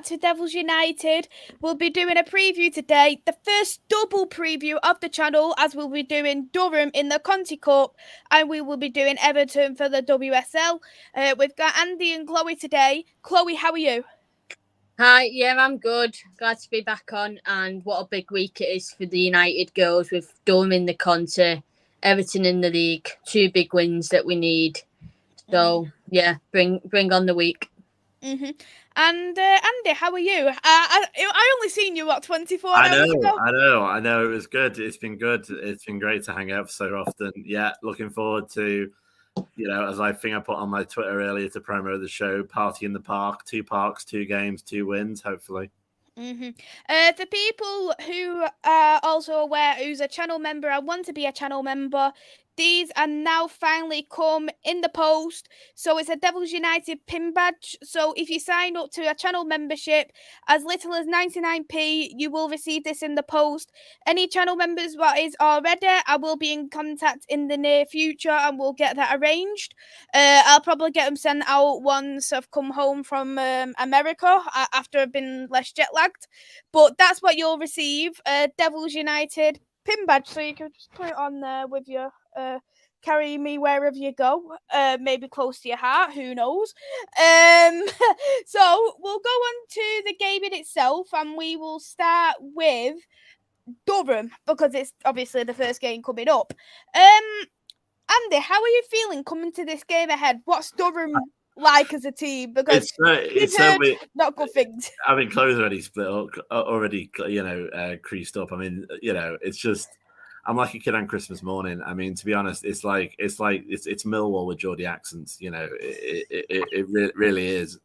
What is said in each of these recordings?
to Devils United. We'll be doing a preview today, the first double preview of the channel, as we'll be doing Durham in the Conti Cup and we will be doing Everton for the WSL. We've got Andy and Chloe today. Chloe, how are you? Hi, yeah, I'm good. Glad to be back on, and what a big week it is for the United girls with Durham in the Conti, Everton in the league. Two big wins that we need. So yeah, bring on the week. Mm-hmm. And Andy, how are you? I only seen you 24 hours ago. I know. It was good. It's been good. It's been great to hang out so often. Yeah, looking forward to, as I think I put on my Twitter earlier to promo the show, Party in the Park, 2 parks, 2 games, 2 wins, hopefully. For people who are also aware who's a channel member and want to be a channel member, these are now finally come in the post. So it's a Devils United pin badge. So if you sign up to a channel membership as little as 99p, you will receive this in the post. Any channel members that is already, I will be in contact in the near future and we'll get that arranged. I'll probably get them sent out once I've come home from America after I've been less jet lagged. But that's what you'll receive, Devils United pin badge. So you can just put it on there with your carry me wherever you go, maybe close to your heart, who knows. So we'll go on to the game in itself, and we will start with Durham because it's obviously the first game coming up. Andy, how are you feeling coming to this game ahead? What's Durham like as a team? Because it's so weird. Not good things. I mean, Chloe's already split up, already, creased up. I mean, it's just, I'm like a kid on Christmas morning. I mean, to be honest, it's Millwall with Geordie accents. It really is.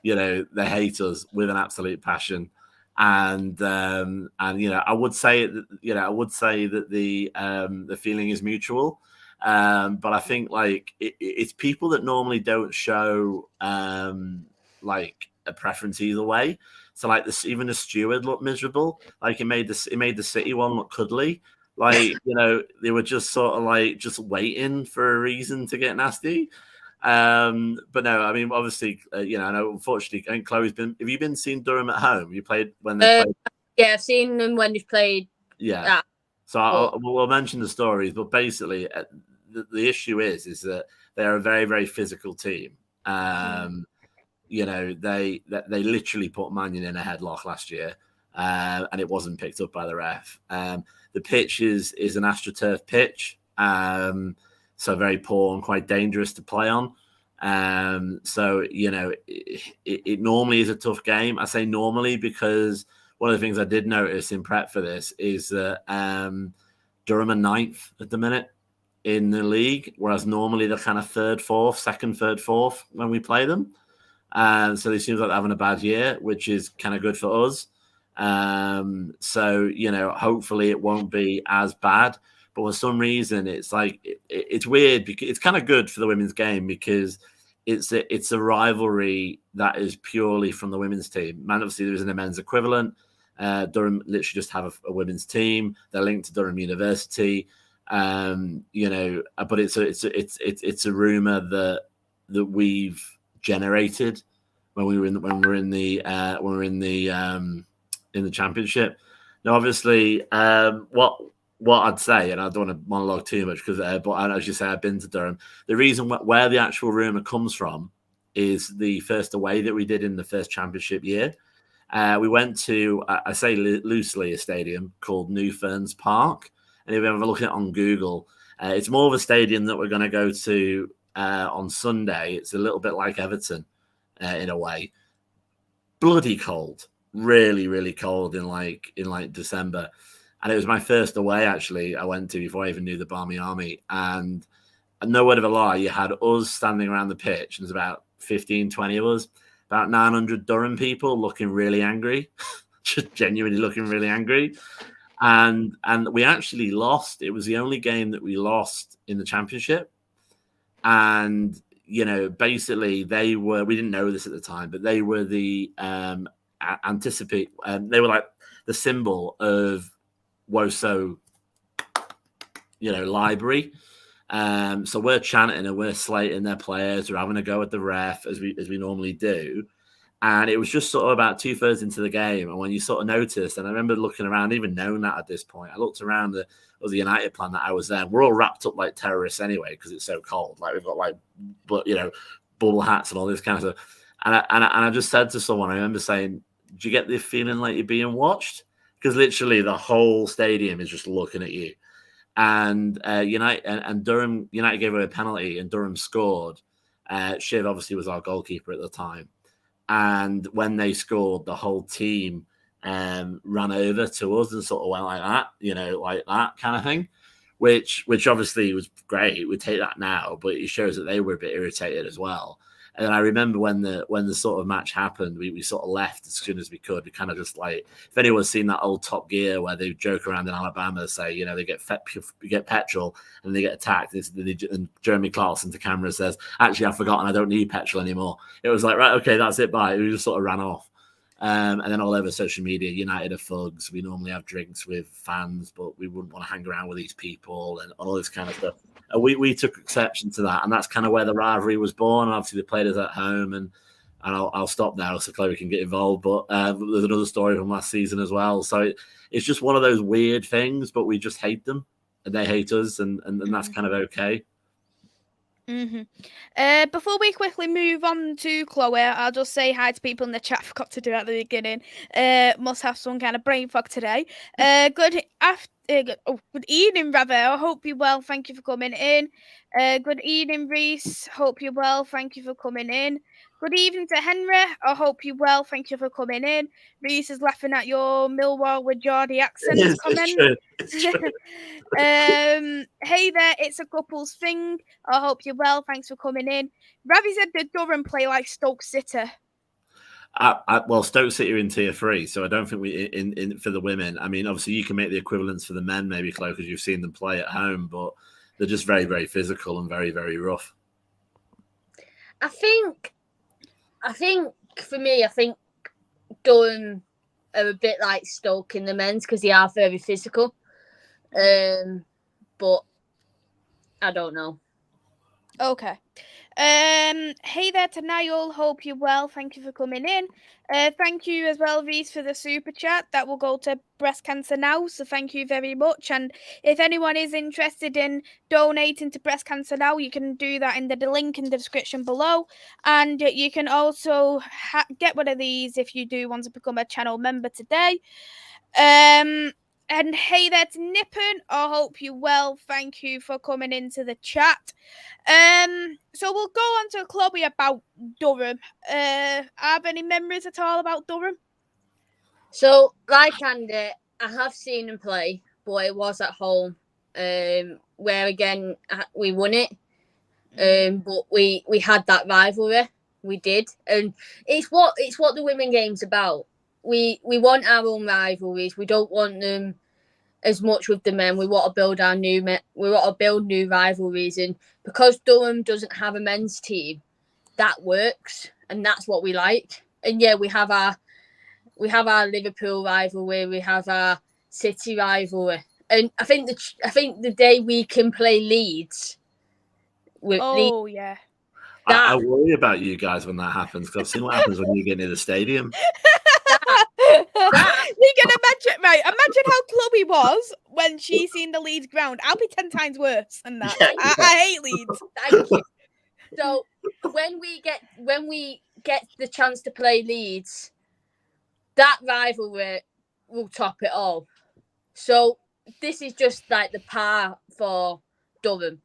They hate us with an absolute passion, and I would say that the feeling is mutual. But I think it's people that normally don't show like a preference either way. So even the steward looked miserable. Like it made the City one look cuddly. They were just sort of just waiting for a reason to get nasty. But no, I mean, obviously, I know, unfortunately, and Chloe's been. Have you been seeing Durham at home? You played when they played? Yeah, I've seen them when they've played. Yeah. So we'll mention the stories, but basically, the issue is that they're a very, very physical team. They literally put Man United in a headlock last year, and it wasn't picked up by the ref. The pitch is an AstroTurf pitch, so very poor and quite dangerous to play on. So it normally is a tough game. I say normally because one of the things I did notice in prep for this is that Durham are 9th at the minute in the league, whereas normally they're kind of second, third, fourth when we play them. So it seems like they're having a bad year, which is kind of good for us. So hopefully it won't be as bad. But for some reason, it's it's weird because it's kind of good for the women's game because it's a rivalry that is purely from the women's team. Man, obviously there isn't a men's equivalent. Durham literally just have a women's team. They're linked to Durham University. But it's a rumor that we've generated when we were in the championship. Now, obviously, what I'd say, and I don't want to monologue too much because, but as you say, I've been to Durham. The reason where the actual rumor comes from is the first away that we did in the first championship year. We went to, I say loosely, a stadium called New Ferns Park. And if you ever look at it on Google, it's more of a stadium that we're going to go to on Sunday. It's a little bit like Everton in a way. Bloody cold, really, really cold in December. And it was my first away, actually, I went to before I even knew the Barmy Army. And no word of a lie, you had us standing around the pitch. And there's about 15, 20 of us, about 900 Durham people looking really angry, just genuinely looking really angry. And we actually lost. It was the only game that we lost in the championship. And, basically we didn't know this at the time, but they were the they were like the symbol of WSL, library. So we're chanting and we're slating their players. We're having a go at the ref as we normally do. And it was just sort of about 2/3 into the game. And when you sort of noticed, and I remember looking around, even knowing that at this point, I looked around the United plan that I was there. We're all wrapped up like terrorists anyway, because it's so cold. Like we've got like, but bubble hats and all this kind of stuff. And I just said to someone, I remember saying, do you get the feeling like you're being watched? Because literally the whole stadium is just looking at you. And Durham United gave away a penalty, and Durham scored. Shiv obviously was our goalkeeper at the time. And when they scored, the whole team ran over to us and sort of went like that, like that kind of thing, which obviously was great. We take that now, but it shows that they were a bit irritated as well. And then I remember when the sort of match happened, we sort of left as soon as we could. We kind of just like, if anyone's seen that old Top Gear where they joke around in Alabama, say, they get petrol and they get attacked. And Jeremy Clarkson to camera says, actually, I've forgotten, I don't need petrol anymore. It was like, right, okay, that's it, bye. We just sort of ran off. And then all over social media, United are thugs. We normally have drinks with fans, but we wouldn't want to hang around with these people and all this kind of stuff. We took exception to that, and that's kind of where the rivalry was born. And obviously, they played us at home, and I'll stop now so Chloe can get involved. But there's another story from last season as well. So it's just one of those weird things, but we just hate them, and they hate us, and that's kind of okay. Mm-hmm. Before we quickly move on to Chloe, I'll just say hi to people in the chat. I forgot to do at the beginning. Must have some kind of brain fog today. Good evening, rather. I hope you're well. Thank you for coming in. Good evening, Reese. Hope you're well. Thank you for coming in. Good evening to Henry. I hope you're well. Thank you for coming in. Reese is laughing at your Millwall with Geordie accent comment. It's true. Hey there, it's a couples thing. I hope you're well. Thanks for coming in. Ravi said that Durham play like Stoke City. Well, Stoke City are in tier 3, so I don't think we in for the women. I mean, obviously you can make the equivalents for the men, maybe, Chloe, because you've seen them play at home, but they're just very, very physical and very, very rough. I think for me, I think Durham are a bit like Stoke in the men's because they are very physical. But I don't know. Okay. Hey there to Niall. Hope you're well. Thank you for coming in. Thank you as well, Reese, for the super chat. That will go to Breast Cancer Now. So thank you very much. And if anyone is interested in donating to Breast Cancer Now, you can do that in the link in the description below. And you can also get one of these if you do want to become a channel member today. And hey there to Nippon. I hope you're well. Thank you for coming into the chat. So we'll go on to Chloe about Durham. Have any memories at all about Durham? So, like Andy, I have seen him play, but it was at home. Where again we won it. But we had that rivalry. We did, and it's what the women game's about. We want our own rivalries. We don't want them as much with the men. We want to build new rivalries, and because Durham doesn't have a men's team, that works, and that's what we like. And yeah, we have our Liverpool rivalry, we have our City rivalry, and I think the day we can play Leeds. Yeah. I worry about you guys when that happens, because I've seen what happens when you get near the stadium. You can imagine, right? Imagine how Chloe was when she seen the Leeds ground. I'll be 10 times worse than that. Yeah. I hate Leeds. Thank you. So when we get the chance to play Leeds, that rivalry will top it all. So this is just like the par for Durham.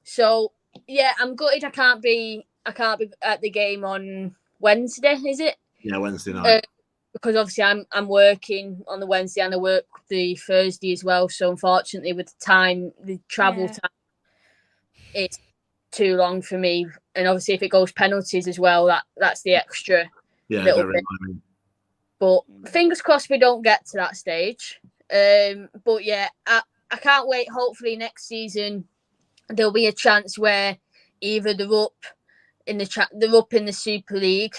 So yeah, I'm gutted I can't be at the game on Wednesday, is it? Yeah, Wednesday night. Because obviously I'm working on the Wednesday and I work the Thursday as well. So unfortunately, with the travel time, it's too long for me. And obviously, if it goes penalties as well, that's the extra little bit. But fingers crossed we don't get to that stage. But yeah, I can't wait. Hopefully next season there'll be a chance where either they're up in the Super League,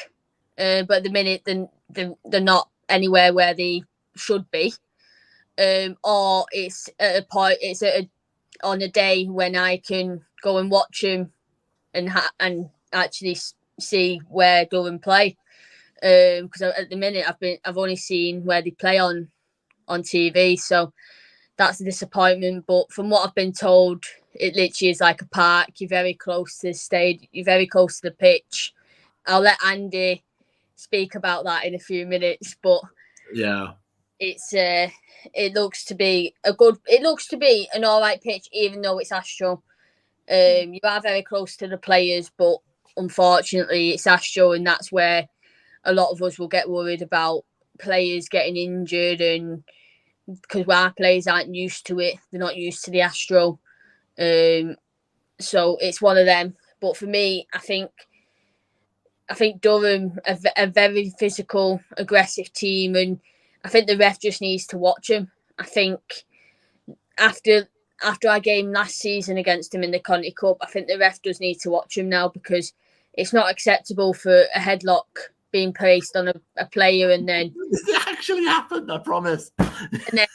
but at the minute they're not anywhere where they should be, or it's at a point, on a day when I can go and watch them and actually see where Durham play. because at the minute I've only seen where they play on TV, so that's a disappointment. But from what I've been told, it literally is like a park. You're very close to the stage. You're very close to the pitch. I'll let Andy speak about that in a few minutes, but yeah, it looks to be an all right pitch, even though it's Astro. You are very close to the players, but unfortunately it's Astro, and that's where a lot of us will get worried about players getting injured, and because our players aren't used to it, they're not used to the Astro. So it's one of them. But for me, I think Durham are a very physical, aggressive team, and I think the ref just needs to watch them. I think after our game last season against him in the Conti Cup, I think the ref does need to watch him now, because it's not acceptable for a headlock being placed on a player and then it actually happened. I promise. And then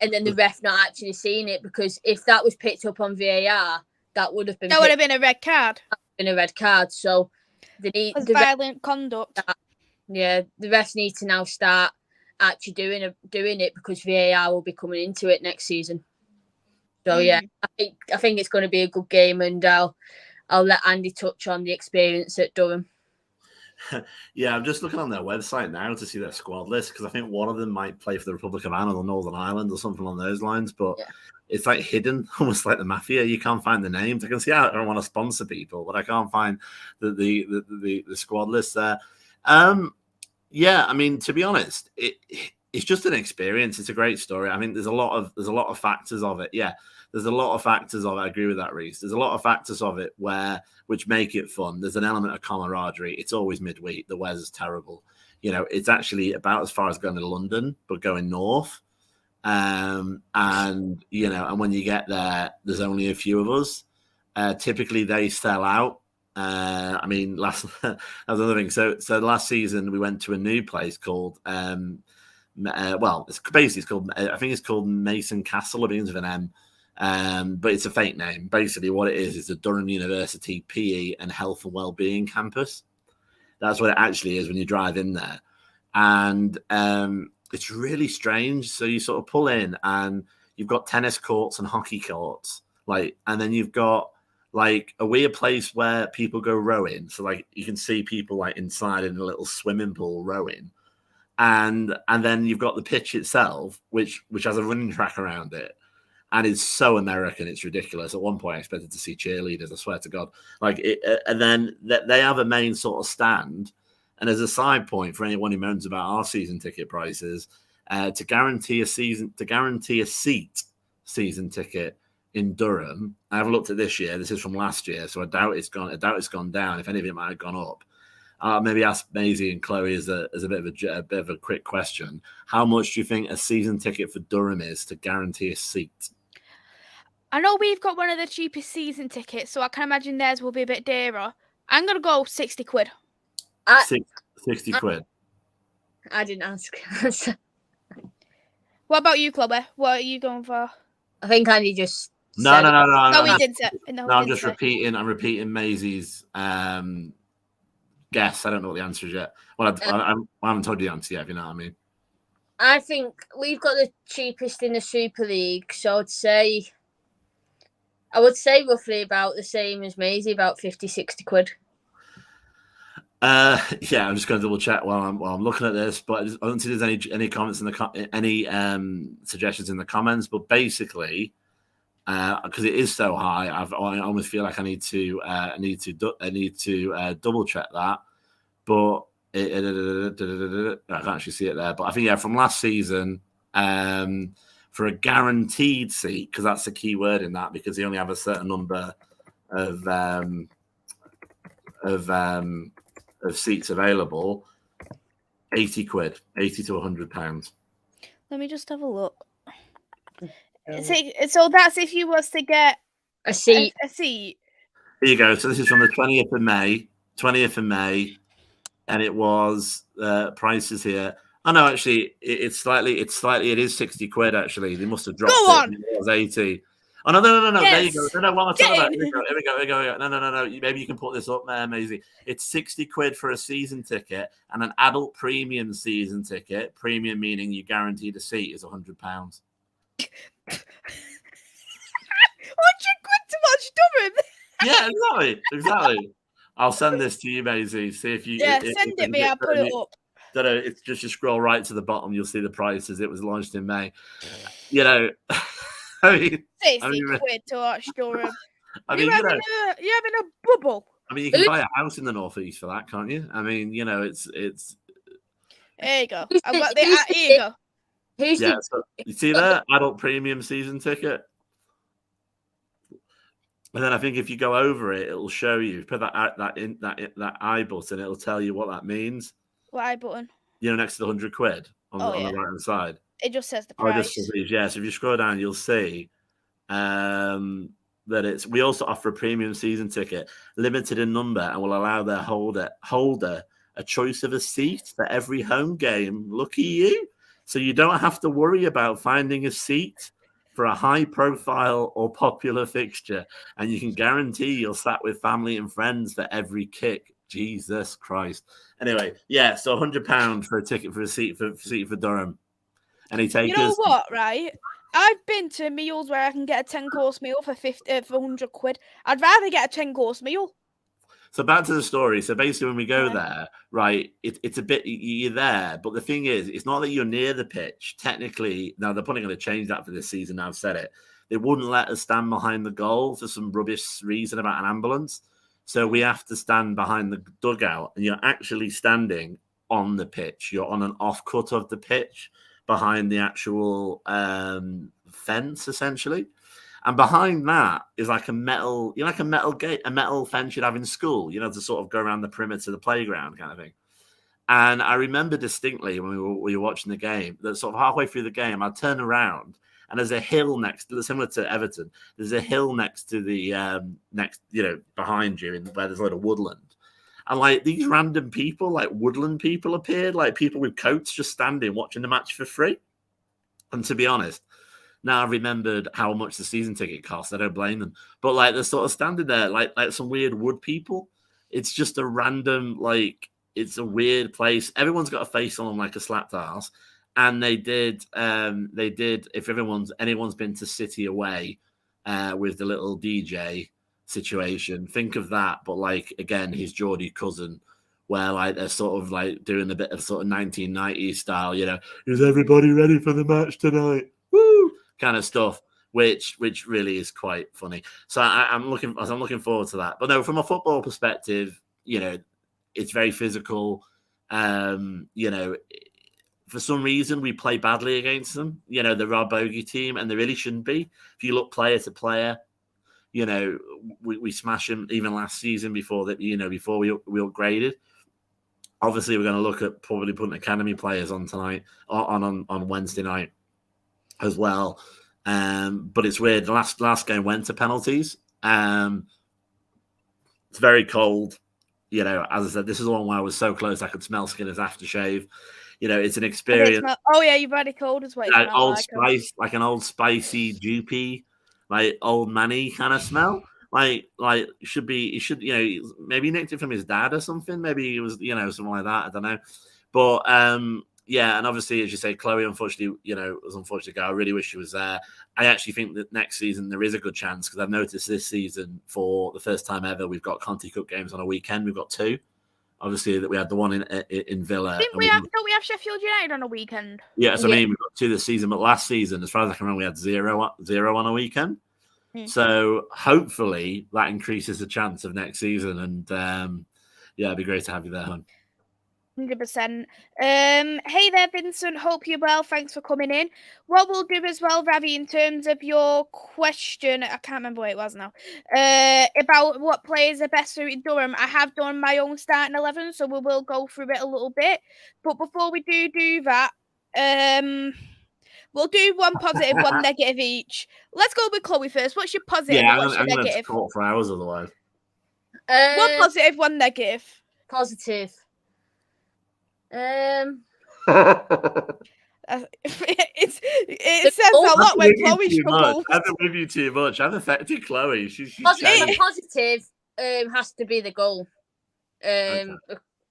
and the ref not actually seeing it, because if that was picked up on VAR, that would have been a red card. A red card. So they need violent conduct. Yeah, the refs need to now start actually doing it, because VAR will be coming into it next season. So yeah, I think it's going to be a good game, and I'll let Andy touch on the experience at Durham. Yeah, I'm just looking on their website now to see their squad list, because I think one of them might play for the Republic of Ireland or Northern Ireland or something along those lines, but it's like hidden, almost like the mafia. You can't find the names. I can see how I want to sponsor people, but I can't find the squad list there. Yeah, I mean, to be honest, it's just an experience. It's a great story. I mean, there's a lot of factors of it. Yeah, there's a lot of factors of it. I agree with that, Reese. There's a lot of factors of it which make it fun. There's an element of camaraderie. It's always midweek. The weather's terrible. You know, it's actually about as far as going to London, but going north. And you know, and when you get there, there's only a few of us. Typically, they sell out. I mean, that was another thing. So last season we went to a new place called it's called, I think it's called Mason Castle. It begins with an M, but it's a fake name. Basically, what it is the Durham University PE and Health and Wellbeing Campus. That's what it actually is when you drive in there, and it's really strange. So you sort of pull in, and you've got tennis courts and hockey courts, and then you've got like a weird place where people go rowing. So like you can see people like inside in a little swimming pool rowing. And then you've got the pitch itself, which has a running track around it. And it's so American, it's ridiculous. At one point I expected to see cheerleaders, I swear to God. And then they have a main sort of stand. And as a side point for anyone who moans about our season ticket prices, to guarantee a seat season ticket in Durham. I haven't looked at this year. This is from last year, so I doubt it's gone down. If any of it might have gone up. Maybe ask Maisy and Chloe as a bit of a quick question. How much do you think a season ticket for Durham is to guarantee a seat? I know we've got one of the cheapest season tickets, so I can imagine theirs will be a bit dearer. I'm gonna go 60 quid. 60 quid. I didn't ask. What about you, Chloe? What are you going for? I think Andy just No, he did say. No, I'm just repeating. I'm repeating Maisy's guess. I don't know what the answer is yet. Well, I haven't told you the answer yet. If you know what I mean. I think we've got the cheapest in the Super League, so I would say roughly about the same as Maisy, about 50, 60 quid. Yeah, I'm just going to double check while I'm looking at this, but I don't see there's any comments in any suggestions in the comments. But basically, because it is so high, I almost feel like I need to double check that. But I can't actually see it there. But I think from last season, for a guaranteed seat, because that's the key word in that, because they only have a certain number of seats available, 80 quid, 80 to 100 pounds. Let me just have a look. So that's if you was to get a seat. Here you go. So this is from the 20th of May, and it was prices here. Oh no, actually, it is 60 quid. Actually, they must have dropped Go on. it. It was 80. Oh no! Yes. There you go. No, what am I talking about? Get Here we go. No. Maybe you can put this up there, Maisy. It's £60 for a season ticket, and an adult premium season ticket. Premium meaning you guaranteed a seat is £100. £100 to watch Durham. Yeah, exactly. I'll send this to you, Maisy. See if you. Send it me. I'll put it up. Don't know. It's just you scroll right to the bottom. You'll see the prices. It was launched in May. You know, I mean, £60 to watch Durham. You're having a bubble. I mean, you can buy a house in the northeast for that, can't you? I mean, it's. There you go. I've got the. Here you go. So you see that adult premium season ticket. And then I think if you go over it, it'll show you. Put that I button. It'll tell you what that means. What I button? Next to the £100 on the right hand side. It just says the price. So if you scroll down, you'll see that we also offer a premium season ticket, limited in number, and will allow their holder a choice of a seat for every home game. Lucky you! So you don't have to worry about finding a seat for a high-profile or popular fixture, and you can guarantee you'll sat with family and friends for every kick. Jesus Christ! Anyway, so £100 for a ticket for a seat for Durham. Any takers? You know what, right? I've been to meals where I can get a 10-course meal for £100. I'd rather get a 10-course meal. So back to the story. So basically, when we go there, right, it's a bit, you're there. But the thing is, it's not that you're near the pitch. Technically, now they're probably going to change that for this season. I've said it. They wouldn't let us stand behind the goal for some rubbish reason about an ambulance. So we have to stand behind the dugout, and you're actually standing on the pitch. You're on an off-cut of the pitch behind the actual fence, essentially. And behind that is like a metal gate, a metal fence you'd have in school, to sort of go around the perimeter of the playground kind of thing. And I remember distinctly when we were watching the game that sort of halfway through the game, I'd turn around and there's a hill similar to Everton. There's a hill next to the behind you where there's a lot of woodland. And like these random people, like woodland people appeared, like people with coats just standing watching the match for free. And to be honest, now I've remembered how much the season ticket costs. I don't blame them. But like they're sort of standing there like some weird wood people. It's just a random, it's a weird place. Everyone's got a face on them like a slapped ass. And they did, if anyone's been to City Away with the little DJ situation, think of that. But again, his Geordie cousin, where they're sort of doing a bit of sort of 1990s style, is everybody ready for the match tonight? Woo! Kind of stuff, which really is quite funny. So I'm looking forward to that. But no, from a football perspective, it's very physical. For some reason we play badly against them. They're our bogey team, and they really shouldn't be. If you look player to player, we smash them even last season before that. Before we upgraded. Obviously, we're going to look at probably putting academy players on tonight, on Wednesday night as well. But it's weird. The last game went to penalties. It's very cold. As I said, this is the one where I was so close I could smell Skinner's aftershave. It's an experience. You've already cold as well. Like an old spicy, droopy, old manny kind of smell. He should maybe he nicked it from his dad or something. Maybe he was, something like that. I don't know. But and obviously, as you say, Chloe, unfortunately, was unfortunate. I really wish she was there. I actually think that next season there is a good chance, because I've noticed this season, for the first time ever, we've got Conti Cup games on a weekend. We've got two. Obviously, that we had the one in Villa. Don't we have Sheffield United on a weekend? Yeah, so I mean, we've got two this season, but last season, as far as I can remember, we had zero on a weekend. So hopefully that increases the chance of next season, and it'd be great to have you there, hon. 100%. Hey there, Vincent. Hope you're well. Thanks for coming in. What we'll do as well, Ravi, in terms of your question, I can't remember what it was now, about what players are best suited Durham. I have done my own starting 11, so we will go through it a little bit. But before we do that, we'll do one positive, one negative each. Let's go with Chloe first. What's your positive? Yeah, what's your I'm negative? Talk for hours otherwise. One positive, one negative. Positive. it says a lot when Chloe struggles. I've been with you too much. I've affected Chloe. She's positive has to be the goal.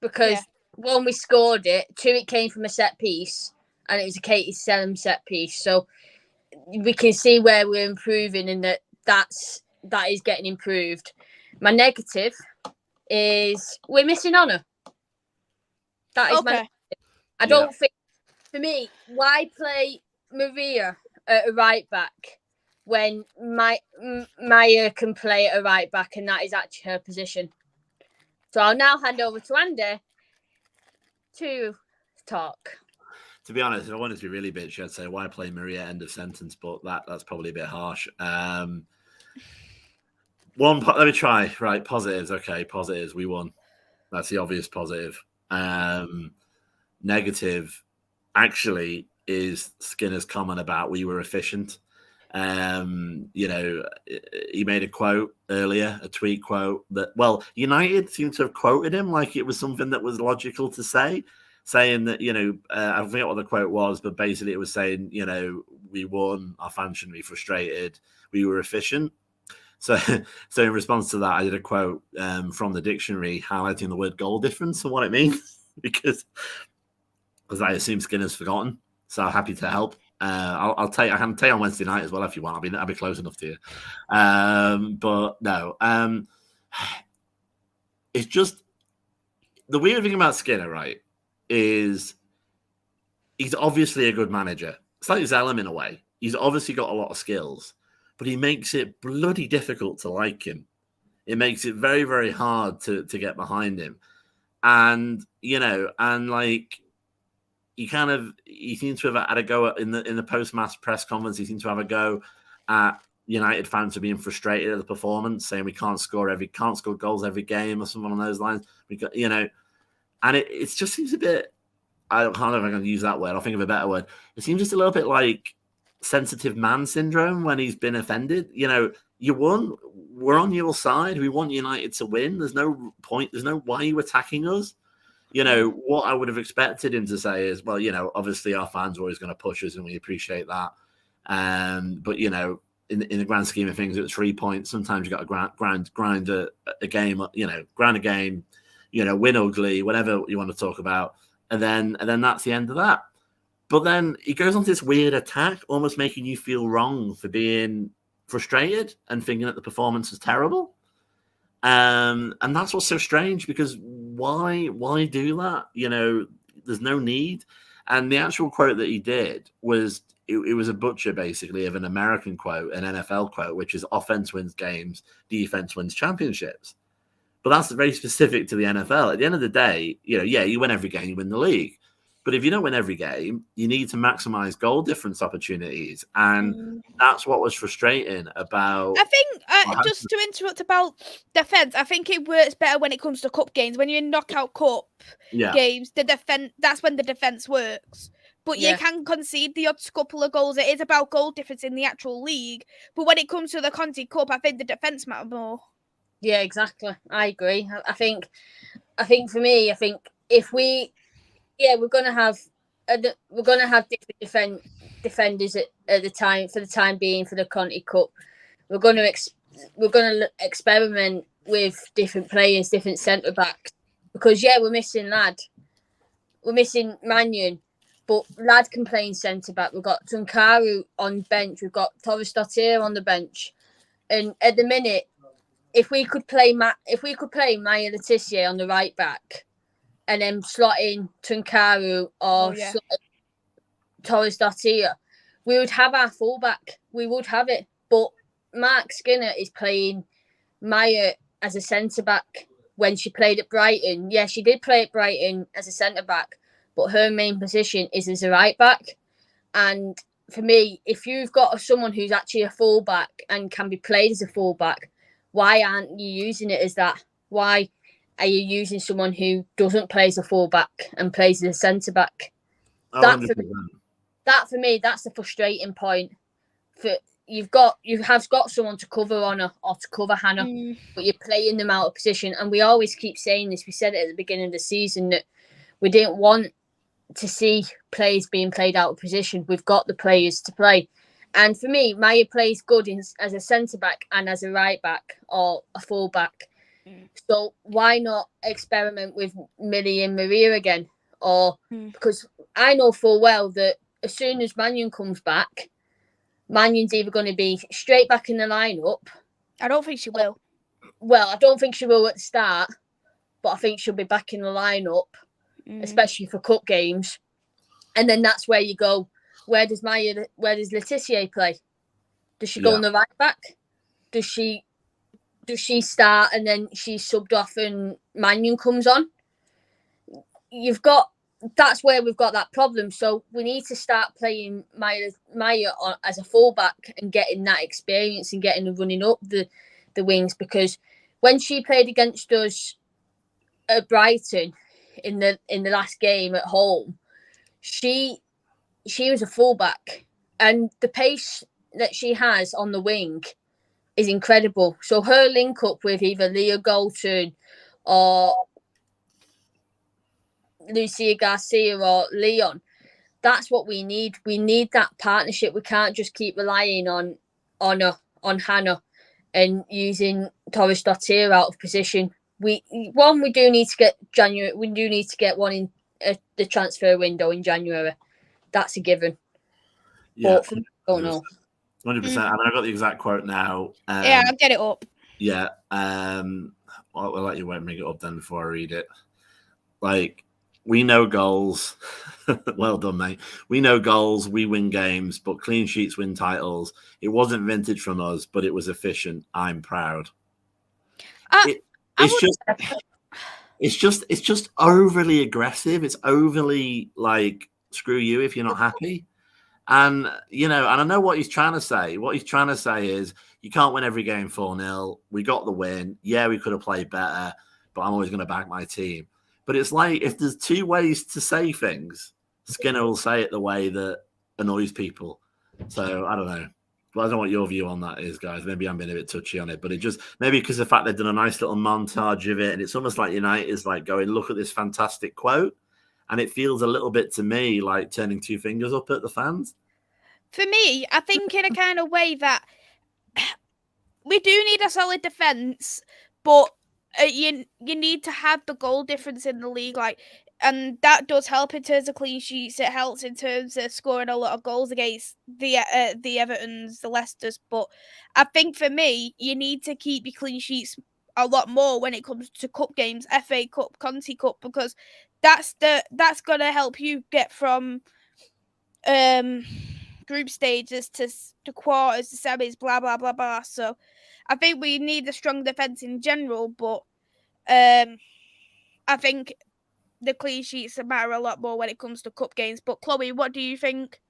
Because one, we scored it. Two, it came from a set piece, and it was a Katie Selham set piece. So we can see where we're improving, and that is getting improved. My negative is we're missing Honor. That is my negative. I don't think, for me, why play Maria at a right back when Maya can play at a right back, and that is actually her position. So I'll now hand over to Andy to talk. To be honest, if I wanted to be really bitchy, I'd say why play Maria, end of sentence, but that's probably a bit harsh. Let me try. Right, positives. Okay, positives. We won. That's the obvious positive. Negative, actually, is Skinner's comment about we were efficient. He made a quote earlier, a tweet quote that, United seemed to have quoted him like it was something that was logical to say, saying that, I forget what the quote was, but basically it was saying, we won, our fans shouldn't be frustrated, we were efficient. So in response to that, I did a quote from the dictionary highlighting the word goal difference and what it means, because I assume Skinner's forgotten. So I'm happy to help. I can tell you on Wednesday night as well if you want. I'll be close enough to you. But no, it's just the weird thing about Skinner, right? Is he's obviously a good manager. It's like Zelham in a way. He's obviously got a lot of skills, but he makes it bloody difficult to like him. It makes it very, very hard to get behind him. And he seems to have had a go in the post-match press conference. He seems to have a go at United fans for being frustrated at the performance, saying we can't score goals every game or something along those lines. And it just seems a bit. I don't know if I'm going to use that word. I'll think of a better word. It seems just a little bit like sensitive man syndrome when he's been offended. You won. We're on your side. We want United to win. There's no point. There's no why you attacking us. What I would have expected him to say is, obviously our fans are always going to push us and we appreciate that. But, in the grand scheme of things, it was 3 points. Sometimes you got to grind a game, grind a game, win ugly, whatever you want to talk about. And then that's the end of that. But then he goes on this weird attack, almost making you feel wrong for being frustrated and thinking that the performance was terrible. And that's what's so strange, because why do that? There's no need. And the actual quote that he did was, it was a butcher basically of an American quote, an NFL quote, which is offense wins games, defense wins championships. But that's very specific to the NFL. At the end of the day, you win every game, you win the league. But if you don't win every game, you need to maximize goal difference opportunities. And that's what was frustrating about... I think, just to interrupt about defence, I think it works better when it comes to cup games. When you're in knockout cup games, that's when the defence works. But you can concede the odd couple of goals. It is about goal difference in the actual league. But when it comes to the Conti Cup, I think the defence matter more. Yeah, exactly. I agree. I think for me, if we're gonna have different defenders at the time, for the time being, for the Conti Cup. We're gonna experiment with different players, different centre backs, because we're missing Mannion, but Lad can play in centre back. We've got Tunkaru on bench. We've got Torres Dottir on the bench, and at the minute, if we could play Maya Letizia on the right back, and then slot in Tunkaru or slot in Torres Dottir, we would have our fullback. We would have it. But Mark Skinner is playing Maya as a centre-back when she played at Brighton. Yeah, she did play at Brighton as a centre-back, but her main position is as a right-back. And for me, if you've got someone who's actually a fullback and can be played as a fullback, why aren't you using it as that? Why are you using someone who doesn't play as a fullback and plays as a centre-back? That for me, that's the frustrating point. You have got someone to cover Honor or to cover Hannah, but you're playing them out of position. And we always keep saying this. We said it at the beginning of the season that we didn't want to see players being played out of position. We've got the players to play. And for me, Maya plays good as a centre-back and as a right-back or a full-back. So why not experiment with Millie and Maria again? Or because I know full well that as soon as Mannion comes back, Mannion's either going to be straight back in the lineup. I don't think she will. Well, I don't think she will at the start, but I think she'll be back in the lineup, especially for cup games. And then that's where you go. Where does Laetitia play? Does she go on the right back? Does she start and then she's subbed off and Mannion comes on? That's where we've got that problem. So we need to start playing Maya as a fullback and getting that experience and getting her running up the wings, because when she played against us at Brighton in the last game at home, she was a fullback, and the pace that she has on the wing is incredible. So her link up with either Leah Golton or Lucia Garcia or Leon, that's what we need. We need that partnership. We can't just keep relying on Hannah and using Torres Dottir out of position. We do need to get January. We do need to get one in the transfer window in January. That's a given. Yeah, but I don't know. 100%. I mean, I've got the exact quote now. Yeah, I'll get it up. Yeah. I'll let you bring it up then before I read it. Like, we know goals. Well done, mate. We know goals. We win games, but clean sheets win titles. It wasn't vintage from us, but it was efficient. I'm proud. It's just overly aggressive. It's overly like, screw you if you're not happy. And, and I know what he's trying to say. What he's trying to say is you can't win every game 4-0. We got the win. Yeah, we could have played better, but I'm always going to back my team. But it's like, if there's two ways to say things, Skinner will say it the way that annoys people. So I don't know. But I don't know what your view on that is, guys. Maybe I'm being a bit touchy on it, but it just, maybe because of the fact they've done a nice little montage of it, and it's almost like United is like going, look at this fantastic quote. And it feels a little bit to me like turning two fingers up at the fans. For me, I think in a kind of way that we do need a solid defence, but you need to have the goal difference in the league, and that does help in terms of clean sheets. It helps in terms of scoring a lot of goals against the Evertons, the Leicesters. But I think for me, you need to keep your clean sheets a lot more when it comes to cup games, FA Cup, Conti Cup, because that's gonna help you get from group stages to quarters to semis, blah blah blah blah. So I think we need a strong defence in general, but I think the clean sheets matter a lot more when it comes to cup games. But Chloe, what do you think?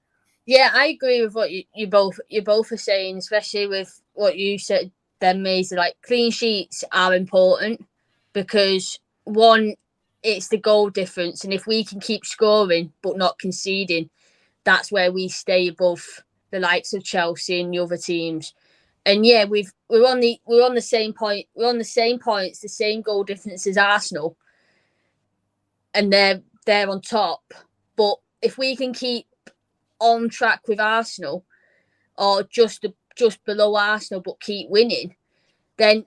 Yeah, I agree with what you both are saying, especially with what you said then, Maisy. Like, clean sheets are important because, one, it's the goal difference, and if we can keep scoring but not conceding, that's where we stay above the likes of Chelsea and the other teams. And yeah, we're on the same point. We're on the same points, the same goal difference as Arsenal, and they're on top. But if we can keep on track with Arsenal, or just below Arsenal, but keep winning, then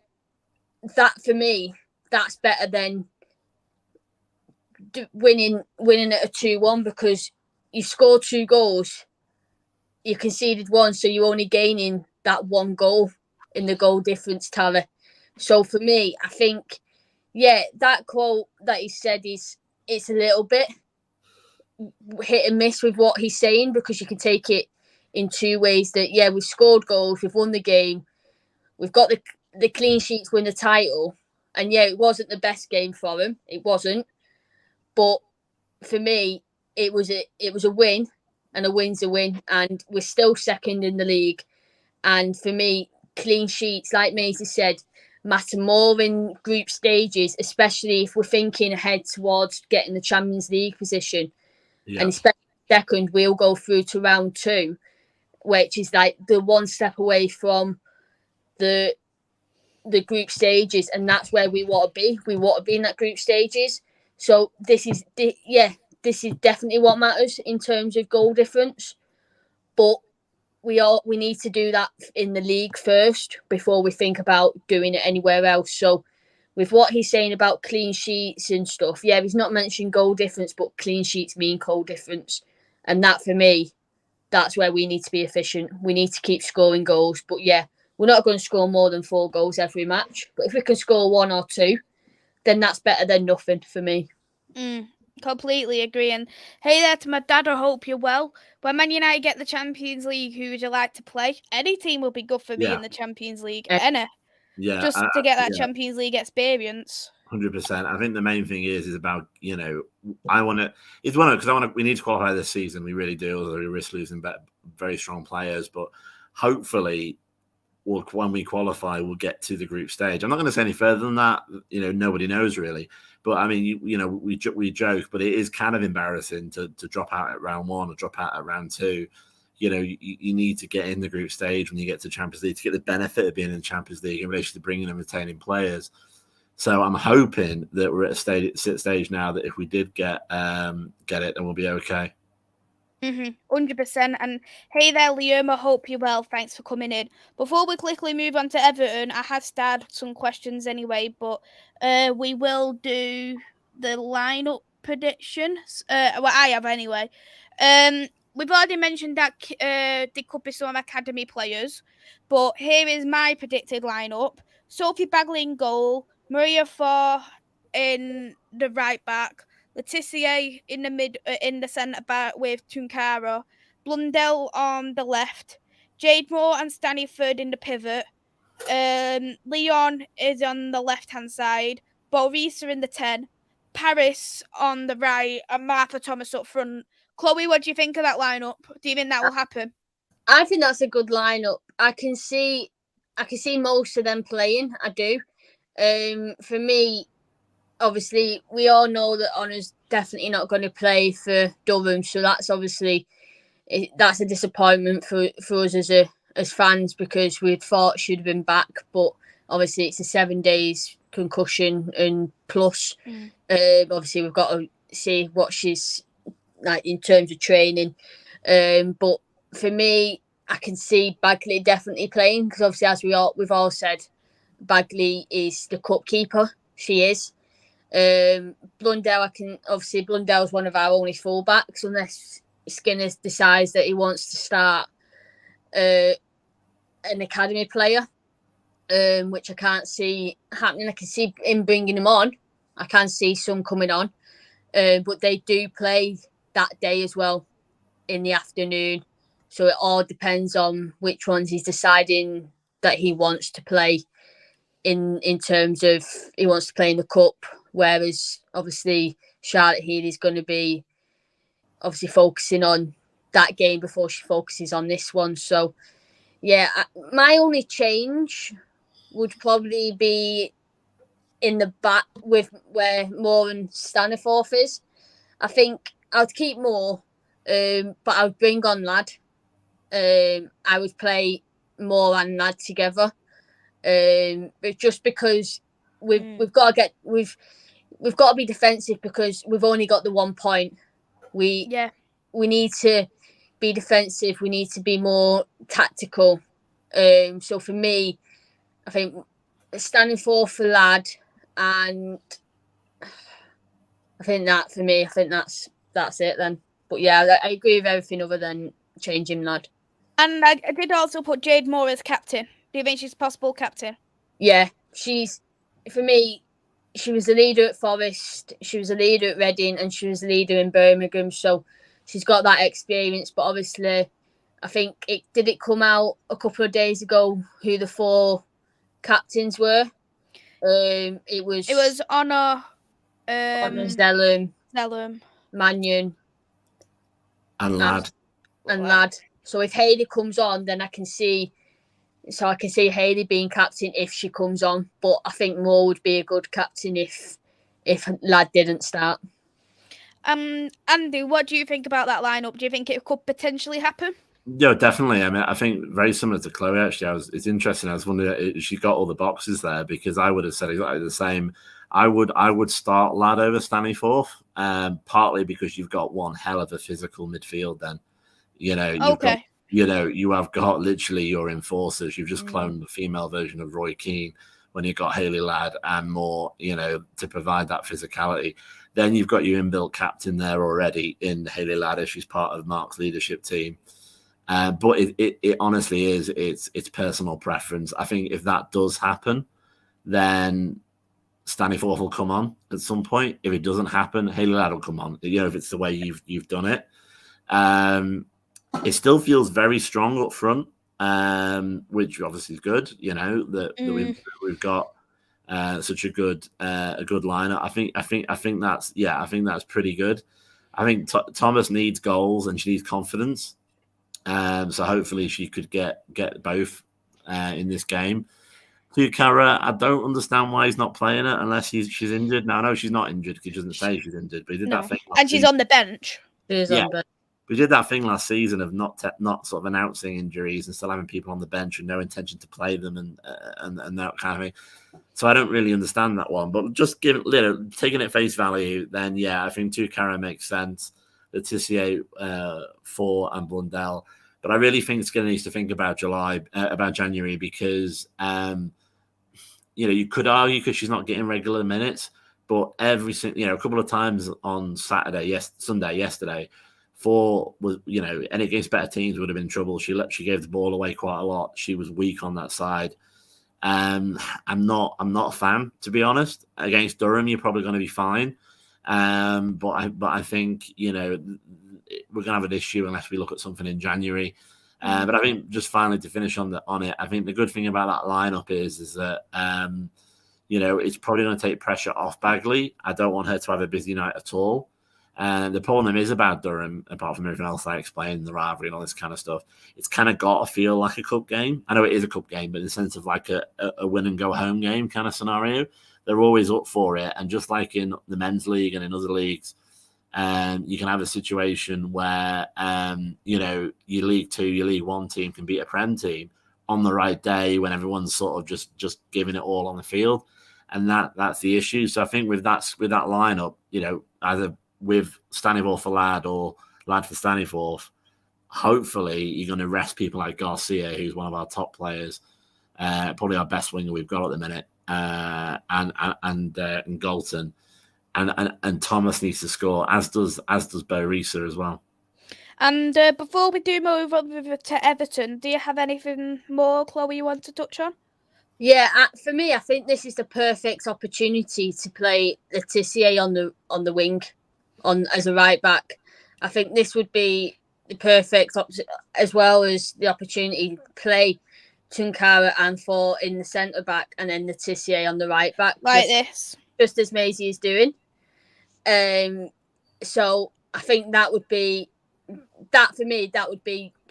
that, for me, that's better than winning at a 2-1, because you scored 2 goals, you conceded 1, so you're only gaining that 1 goal in the goal difference tally. So for me, I think, yeah, that quote that he said it's a little bit hit and miss with what he's saying, because you can take it in 2 ways. That, yeah, we've scored goals, we've won the game, we've got the clean sheets, win the title, and yeah, it wasn't the best game for him. It wasn't, but for me, it was a win, and a win's a win, and we're still second in the league. And for me, clean sheets, like Maisy said, matter more in group stages, especially if we're thinking ahead towards getting the Champions League position. Yeah. And especially second, we'll go through to round 2, which is like the one step away from the group stages, and that's where we want to be. We want to be in that group stages. So this is this is definitely what matters in terms of goal difference. But we need to do that in the league first before we think about doing it anywhere else. So with what he's saying about clean sheets and stuff, yeah, he's not mentioning goal difference, but clean sheets mean goal difference. And that, for me, that's where we need to be efficient. We need to keep scoring goals. But yeah, we're not going to score more than 4 goals every match. But if we can score 1 or 2, then that's better than nothing for me. Completely agree. And hey there to my dad, I hope you're well. When Man United get the Champions League, who would you like to play? Any team will be good for me in the Champions League. Any. Yeah. Just to get that Champions League experience. 100%. I think the main thing is about, we need to qualify this season. We really do. Although we risk losing very strong players, but hopefully when we qualify, we'll get to the group stage. I'm not going to say any further than that. Nobody knows really. But I mean, we joke, but it is kind of embarrassing to drop out at round 1 or drop out at round 2. You need to get in the group stage when you get to Champions League to get the benefit of being in the Champions League in relation to bringing and retaining players. So I'm hoping that we're at a stage now that if we did get it, then we'll be okay. 100%. And hey there, Liam, I hope you're well. Thanks for coming in. Before we quickly move on to Everton, I have started some questions anyway, but we will do the lineup predictions. Well, I have anyway. We've already mentioned that there could be some academy players, but here is my predicted lineup. Sophie Bagley in goal, Maria Farr in the right back, Letitia in the centre back with Tunkara, Blundell on the left, Jade Moore and Staniford in the pivot. Leon is on the left hand side, Borisa in the 10, Paris on the right, and Martha Thomas up front. Chloe, what do you think of that lineup? Do you think that will happen? I think that's a good lineup. I can see most of them playing. I do. For me, obviously, we all know that Honor's definitely not going to play for Durham, so that's obviously that's a disappointment for us as fans because we'd thought she'd have been back, but obviously it's a 7 days concussion and plus. Obviously, we've got to see what she's like in terms of training. But for me, I can see Bagley definitely playing because obviously, as we've all said, Bagley is the cup keeper. She is. Blundell, Blundell's one of our only fullbacks unless Skinner decides that he wants to start an academy player, which I can't see happening. I can see him bringing him on. I can see some coming on, but they do play that day as well in the afternoon. So it all depends on which ones he's deciding that he wants to play in terms of he wants to play in the cup. Whereas obviously Charlotte Healy's going to be obviously focusing on that game before she focuses on this one. So yeah, my only change would probably be in the back with where Moore and Staniforth is. I think I'd keep Moore, but I would bring on Ladd. I would play Moore and Ladd together. But just because we've got to be defensive because we've only got the 1 point. We need to be defensive. We need to be more tactical. So for me, I think standing for Ladd, and I think that for me, I think that's it then. But yeah, I agree with everything other than changing Ladd. And I did also put Jade Moore as captain. Do you think she's possible captain? Yeah, for me, she was a leader at Forest, she was a leader at Reading, and she was a leader in Birmingham. So she's got that experience. But obviously, I think it come out a couple of days ago who the 4 captains were. It was Honor, Zellum, Mannion, and Ladd. So if Hayley comes on, then I can see Hayley being captain if she comes on. But I think Moore would be a good captain if Ladd didn't start. Andy, what do you think about that lineup? Do you think it could potentially happen? Yeah, definitely. I mean, I think very similar to Chloe, actually. It's interesting. I was wondering if she got all the boxes there because I would have said exactly the same. I would start Lad over Staniforth, partly because you've got one hell of a physical midfield. Then, you have got literally your enforcers. You've just cloned the female version of Roy Keane when you've got Hayley Ladd and more, to provide that physicality. Then you've got your inbuilt captain there already in Hayley Ladd. She's part of Mark's leadership team. But it honestly is, it's personal preference. I think if that does happen, then Staniforth will come on at some point. If it doesn't happen, Hayley Ladd will come on. If it's the way you've done it. It still feels very strong up front, which obviously is good. That we've got such a good lineup. I think that's pretty good. I think Thomas needs goals and she needs confidence. So hopefully she could get both in this game. Tukara, I don't understand why he's not playing it unless she's injured. Now I know she's not injured because he doesn't say she's injured, but he did that thing. And she's on the bench. We did that thing last season of not sort of announcing injuries and still having people on the bench with no intention to play them and that kind of thing. So I don't really understand that one. But just taking it face value, then yeah, I think Tukara makes sense. Letitia, Four, and Blundell. But I really think Skinner needs to think about January because you could argue because she's not getting regular minutes, but a couple of times on Sunday yesterday. Four was, and against better teams would have been in trouble. She gave the ball away quite a lot. She was weak on that side. I'm not a fan, to be honest. Against Durham, you're probably going to be fine. But I think we're going to have an issue unless we look at something in January. But I think just finally to finish on it, I think the good thing about that lineup is that it's probably going to take pressure off Bagley. I don't want her to have a busy night at all. And the problem is about Durham, apart from everything else I explained, the rivalry and all this kind of stuff, it's kind of got to feel like a cup game. I know it is a cup game, but in the sense of like a win and go home game kind of scenario, they're always up for it. And just like in the men's league and in other leagues, you can have a situation where, your League 2, your League 1 team can beat a Prem team on the right day when everyone's sort of just giving it all on the field. And that's the issue. So I think with that lineup, either with Staniforth for Ladd or Ladd for Staniforth, hopefully you're going to rest people like Garcia, who's one of our top players, probably our best winger we've got at the minute, and Galton, and Thomas needs to score, as does Bo Risa as well. And before we do move over to Everton, do you have anything more, Chloe, you want to touch on? Yeah, for me, I think this is the perfect opportunity to play Letitia on the wing, as a right back. I think this would be the perfect as well as the opportunity to play Tunkara and Four in the centre back, and then Letitia on the right back, just as Maisy is doing. So I think that would be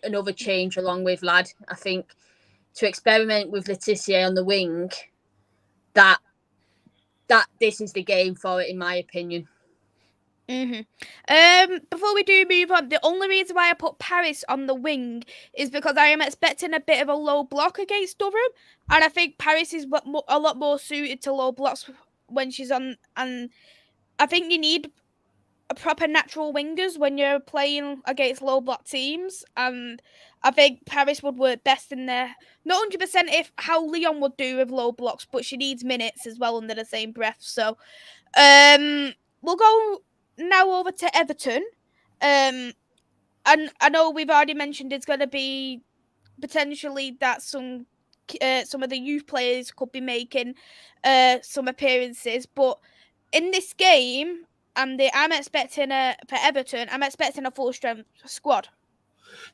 another change along with Ladd. I think to experiment with Letitia on the wing, that this is the game for it, in my opinion. Before we do move on, the only reason why I put Paris on the wing is because I am expecting a bit of a low block against Durham, and I think Paris is a lot more suited to low blocks when she's on. And I think you need a proper natural wingers when you're playing against low block teams, and I think Paris would work best in there. Not 100% if how Leon would do with low blocks, but she needs minutes as well under the same breath. So, we'll go now over to Everton. And I know we've already mentioned it's going to be potentially that some of the youth players could be making some appearances, but in this game, I'm expecting for Everton, I'm expecting a full strength squad.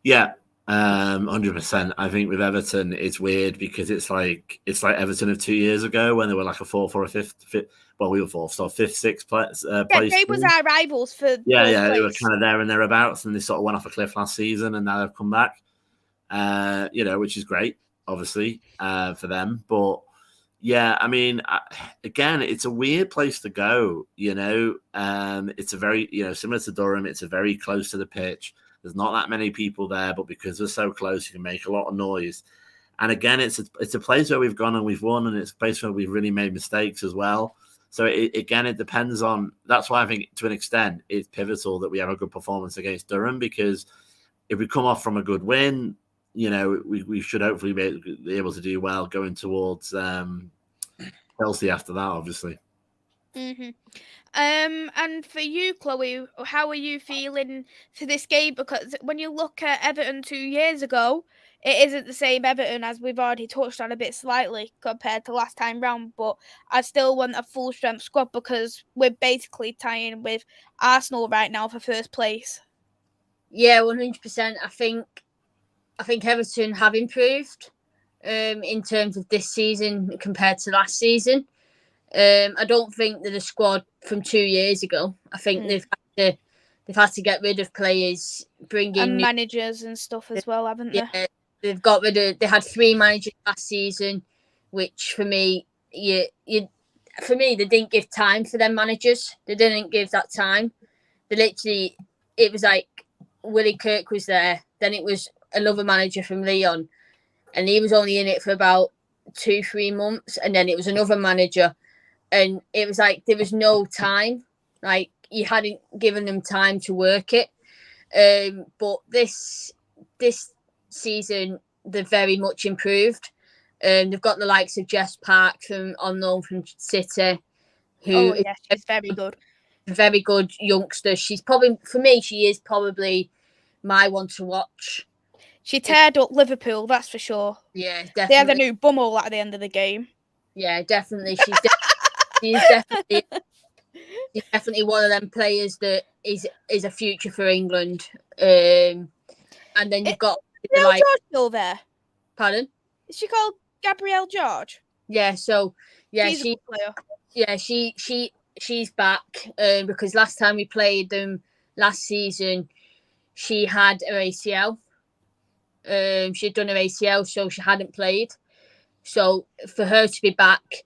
Yeah, 100%. I think with Everton, it's weird because it's like Everton of 2 years ago when they were like a fourth or a fifth. Well, we were fourth, so fifth, sixth place. They was our rivals for. Yeah, they were kind of there and thereabouts, and they sort of went off a cliff last season, and now they've come back. Which is great, obviously, for them. But yeah, I mean, again, it's a weird place to go. It's a very, similar to Durham. It's a very close to the pitch. There's not that many people there, but because they're so close, you can make a lot of noise. And again, it's a place where we've gone and we've won, and it's a place where we've really made mistakes as well. So it depends on. That's why I think to an extent it's pivotal that we have a good performance against Durham, because if we come off from a good win, we should hopefully be able to do well going towards Chelsea after that, obviously. Mm-hmm. And for you, Chloe, how are you feeling for this game? Because when you look at Everton 2 years ago, it isn't the same Everton, as we've already touched on a bit slightly compared to last time round. But I still want a full strength squad, because we're basically tying with Arsenal right now for first place. Yeah, 100%. I think Everton have improved in terms of this season compared to last season. I don't think they're the squad from 2 years ago. I think they've had to get rid of players, bring in managers and stuff as well, haven't they? Yeah, they've got rid of. They had 3 managers last season, which for me, they didn't give time for them managers. They didn't give that time. It was like Willie Kirk was there, then it was another manager from Leon, and he was only in it for about 2-3 months, and then it was another manager. And it was like there was no time. Like, you hadn't given them time to work it. But this season, they've very much improved. They've got the likes of Jess Park on loan from City, who she's very good. Very good youngster. She's probably, for me, she is probably my one to watch. She teared up Liverpool, that's for sure. Yeah, definitely. They had a new bumhole at the end of the game. Yeah, definitely. She's definitely one of them players that is a future for England. And then you've got Gabrielle George still there. Pardon? Is she called Gabrielle George? Yeah. So yeah, she's a good player. Yeah, she's back because last time we played them last season, she had her ACL. She'd done her ACL, so she hadn't played. So for her to be back,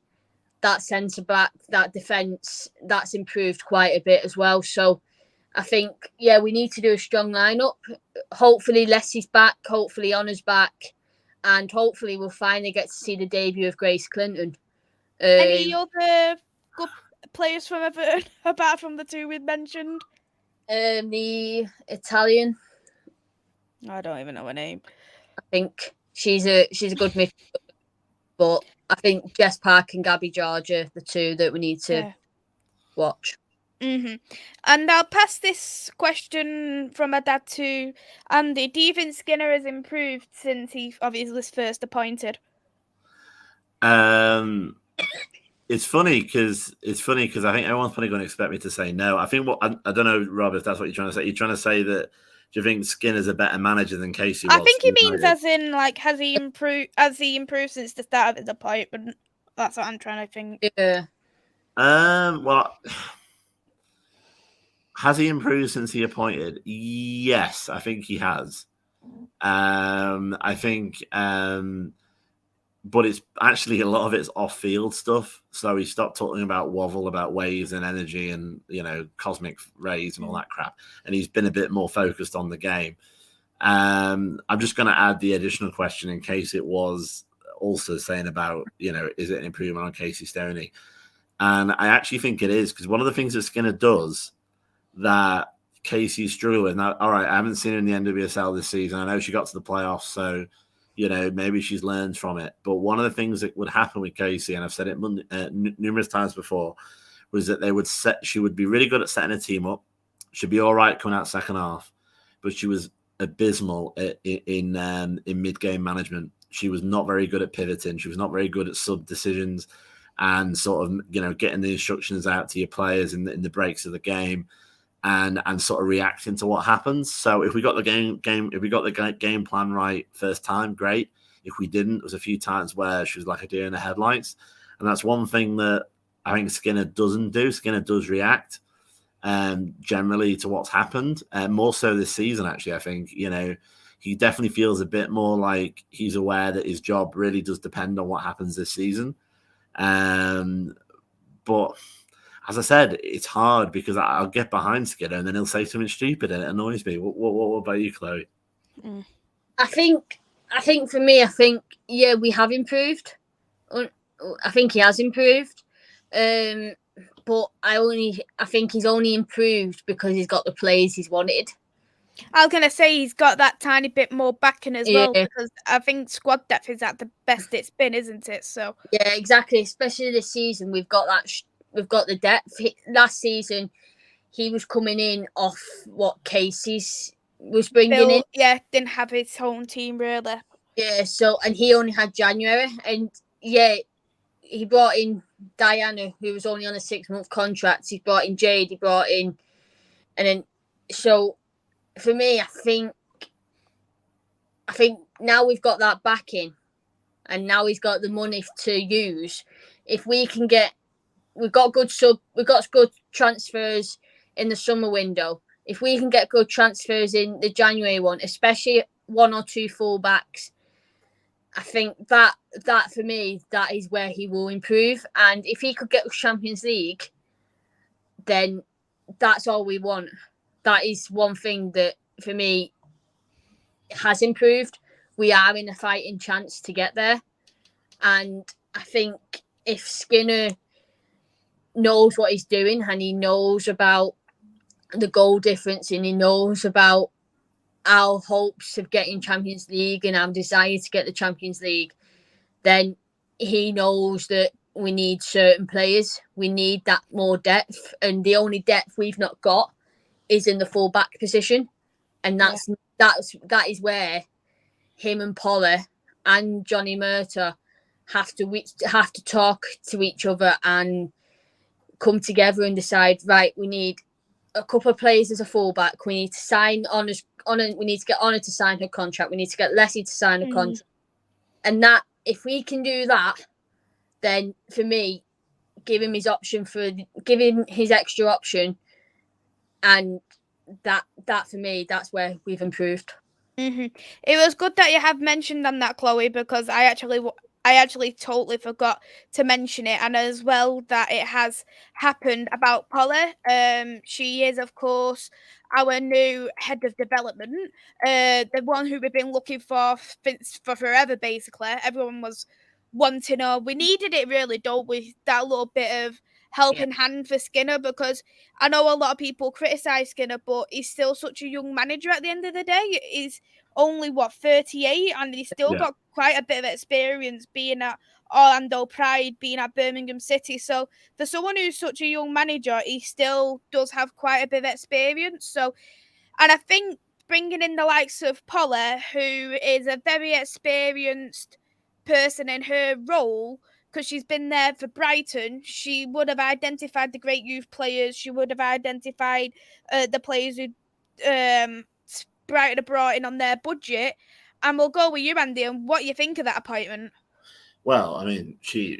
that centre back, that defence, that's improved quite a bit as well. So I think, we need to do a strong lineup. Hopefully Leslie's back, hopefully Honor's back, and hopefully we'll finally get to see the debut of Grace Clinton. Any other good players from Everton apart from the 2 we've mentioned? The Italian. I don't even know her name. I think she's a good midfielder, but I think Jess Park and Gabby George are the 2 that we need to watch. Mm-hmm. And I'll pass this question from my dad to Andy. Do you think Skinner has improved since he obviously was first appointed? It's funny because I think everyone's probably going to expect me to say no. I think I don't know, Rob, if that's what you're trying to say. You're trying to say that, do you think Skinner's a better manager than Casey was? I think he means as in, like, has he improved since the start of his appointment? That's what I'm trying to think. Yeah. Well, has he improved since he appointed? Yes, I think he has. I think but it's actually a lot of it's off-field stuff. So he stopped talking about Wobble, about waves and energy and, cosmic rays and all that crap. And he's been a bit more focused on the game. I'm just going to add the additional question in case it was also saying about, is it an improvement on Casey Stoney? And I actually think it is, because one of the things that Skinner does that Casey's struggling with. Now, all right, I haven't seen her in the NWSL this season. I know she got to the playoffs, so maybe she's learned from it. But one of the things that would happen with Casey, and I've said it numerous times before, was that she would be really good at setting a team up. She'd be all right coming out second half, but she was abysmal in mid-game management. She was not very good at pivoting. She was not very good at sub decisions and sort of getting the instructions out to your players in the breaks of the game. And sort of reacting to what happens. So if we got the game plan right first time, great. If we didn't, there was a few times where she was like a deer in the headlights, and that's one thing that I think Skinner doesn't do. Skinner does react, generally to what's happened, more so this season. Actually, I think he definitely feels a bit more like he's aware that his job really does depend on what happens this season, but. As I said, it's hard because I'll get behind Skinner and then he'll say something stupid and it annoys me. What about you, Chloe? I think for me, we have improved. I think he has improved. I but I think he's only improved because he's got the players he's wanted. I was gonna say he's got that tiny bit more backing as well, Yeah. because I think squad depth is at the best it's been, isn't it? So Yeah, exactly. Especially this season, we've got that. We've got the depth. Last season, he was coming in off what Casey's was bringing in. Bill, didn't have his own team really. Yeah, so and he only had January, and yeah, he brought in Diana, who was only on a 6-month contract. He brought in Jade. He brought in, and then so for me, I think now we've got that backing, and now he's got the money to use. If we can get, we've got good transfers in the summer window. If we can get good transfers in the January one, especially 1 or 2 fullbacks, I think that for me, that is where he will improve. And if he could get the Champions League, then that's all we want. That is one thing that for me has improved. We are in a fighting chance to get there. And I think if Skinner knows what he's doing and he knows about the goal difference and he knows about our hopes of getting Champions League and our desire to get the Champions League, then he knows that we need certain players. We need that more depth, and the only depth we've not got is in the full back position, and that is where him and Polly and Johnny Murtagh have to talk to each other and come together and decide, right, we need a couple of players as a fullback. We need to sign we need to get Honor to sign her contract. We need to get Leslie to sign a contract. And that, if we can do that, then for me, give him his extra option, and that for me, that's where we've improved. It was good that you have mentioned on that, Chloe, because I actually totally forgot to mention it, and as well that it has happened about Polly. She is, of course, our new head of development, the one who we've been looking for forever, basically. Everyone was wanting her. We needed it really, don't we? That little bit of helping hand for Skinner, because I know a lot of people criticise Skinner, but he's still such a young manager at the end of the day. He's only 38, and he's still got quite a bit of experience being at Orlando Pride, being at Birmingham City. So for someone who's such a young manager, he still does have quite a bit of experience. So, and I think bringing in the likes of Polly, who is a very experienced person in her role, because she's been there for Brighton, she would have identified the great youth players. She would have identified the players who Brighton have brought in on their budget. And we'll go with you, Andy, and what you think of that appointment. Well, I mean, she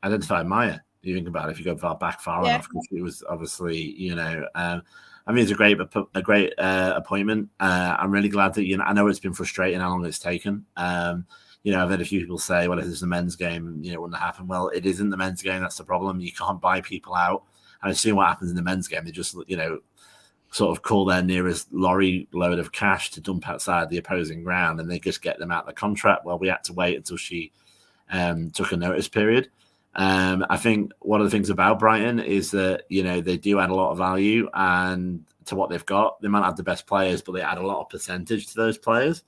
identified Maya. You think about it, if you go far enough, because it was obviously, I mean, it's a great appointment. I'm really glad that, I know it's been frustrating how long it's taken. I've had a few people say, well, if it's a men's game, it wouldn't happen. Well, it isn't the men's game. That's the problem. You can't buy people out. And I've seen what happens in the men's game. They just, sort of call their nearest lorry load of cash to dump outside the opposing ground, and they just get them out of the contract. Well, we had to wait until she took a notice period. I think one of the things about Brighton is that, they do add a lot of value and to what they've got. They might have the best players, but they add a lot of percentage to those players,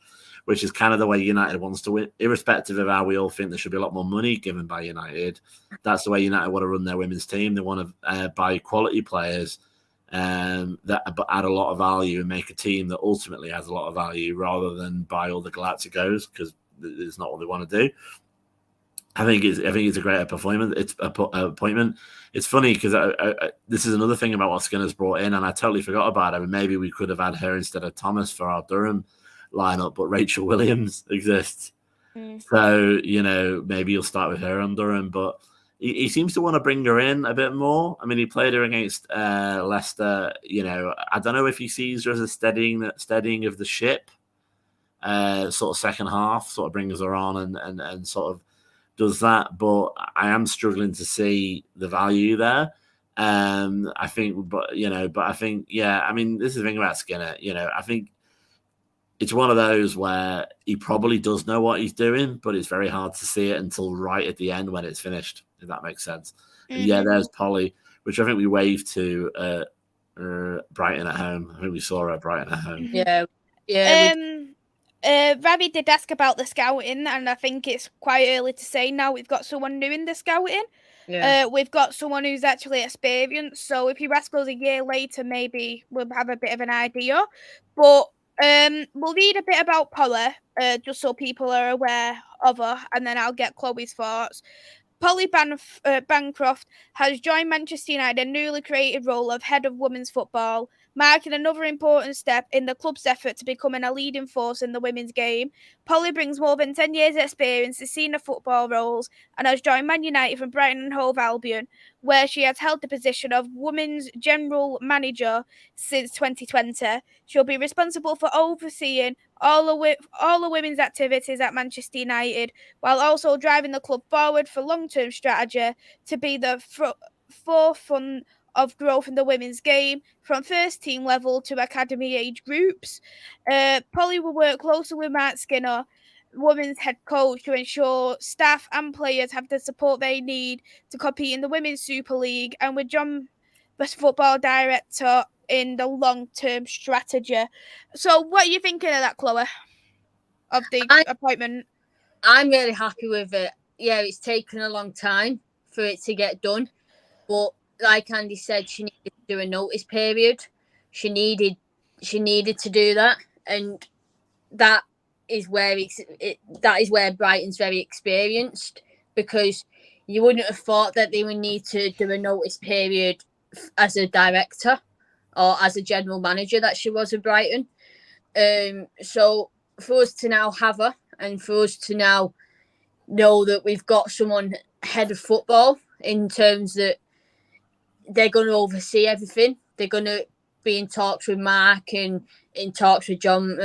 which is kind of the way United wants to win, irrespective of how we all think there should be a lot more money given by United. That's the way United want to run their women's team. They want to buy quality players that add a lot of value and make a team that ultimately has a lot of value, rather than buy all the Galacticos, because it's not what they want to do. I think it's a great appointment. It's funny because this is another thing about what Skinner's brought in, and I totally forgot about it. Maybe we could have had her instead of Thomas for our Durham lineup, but Rachel Williams exists. So, maybe you'll start with her on Durham, but he seems to want to bring her in a bit more. I mean, he played her against Leicester. I don't know if he sees her as a steadying of the ship, sort of second half, sort of brings her on and sort of does that. But I am struggling to see the value there. I think, I mean, this is the thing about Skinner. I think it's one of those where he probably does know what he's doing, but it's very hard to see it until right at the end when it's finished, if that makes sense. And yeah, there's Polly, which I think we waved to Brighton at home. I think we saw her at Brighton at home. Yeah. Ravi did ask about the scouting, and I think it's quite early to say now. We've got someone new in the scouting. We've got someone who's actually experienced. So if you ask us a year later, maybe we'll have a bit of an idea. But we'll read a bit about Paula, just so people are aware of her, and then I'll get Chloe's thoughts. Polly Bancroft has joined Manchester United in a newly created role of head of women's football, marking another important step in the club's effort to becoming a leading force in the women's game. Polly brings more than 10 years' experience in senior football roles and has joined Man United from Brighton and Hove Albion, where she has held the position of Women's General Manager since 2020. She'll be responsible for overseeing all the women's activities at Manchester United, while also driving the club forward for long-term strategy to be the forefront of growth in the women's game, from first team level to academy age groups. Polly will work closely with Mark Skinner, women's head coach, to ensure staff and players have the support they need to compete in the Women's Super League, and with John, the football director, in the long-term strategy. So what are you thinking of that, Chloe? Of the appointment? I'm really happy with it. Yeah, it's taken a long time for it to get done. But like Andy said, she needed to do a notice period. She needed to do that. And that is where Brighton's very experienced, because you wouldn't have thought that they would need to do a notice period as a director or as a general manager that she was at Brighton. So for us to now have her, and for us to now know that we've got someone head of football, in terms that they're going to oversee everything. They're going to be in talks with Mark and in talks with John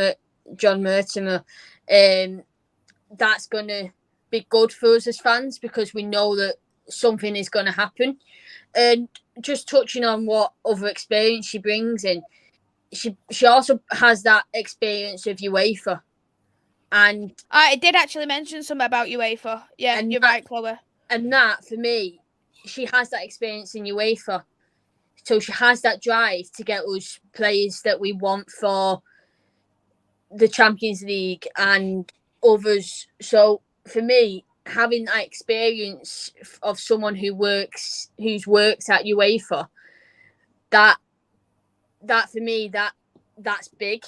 Mortimer. That's going to be good for us as fans, because we know that something is going to happen. And just touching on what other experience she brings in, she also has that experience of UEFA. And I did actually mention something about UEFA. Yeah, you're right, Chloe. And that, for me, she has that experience in UEFA. So she has that drive to get us players that we want for the Champions League and others. So for me, having that experience of someone who's works at UEFA, that for me, that's big.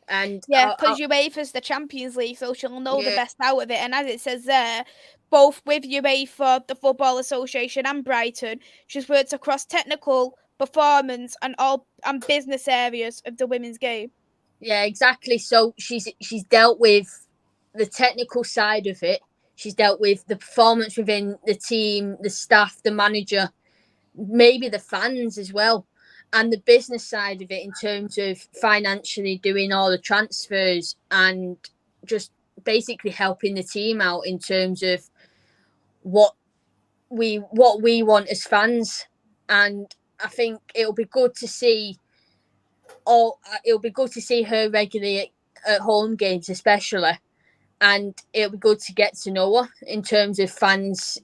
And yeah, because UEFA's the Champions League, so she'll know the best out of it. And as it says there, both with UEFA, the Football Association, and Brighton, she's worked across technical, performance, and business areas of the women's game. Yeah, exactly. So she's dealt with the technical side of it. She's dealt with the performance within the team, the staff, the manager, maybe the fans as well, and the business side of it, in terms of financially doing all the transfers and just basically helping the team out in terms of what we want as fans. And I think it'll be good to see her regularly at home games, especially, and it'll be good to get to know her in terms of fans,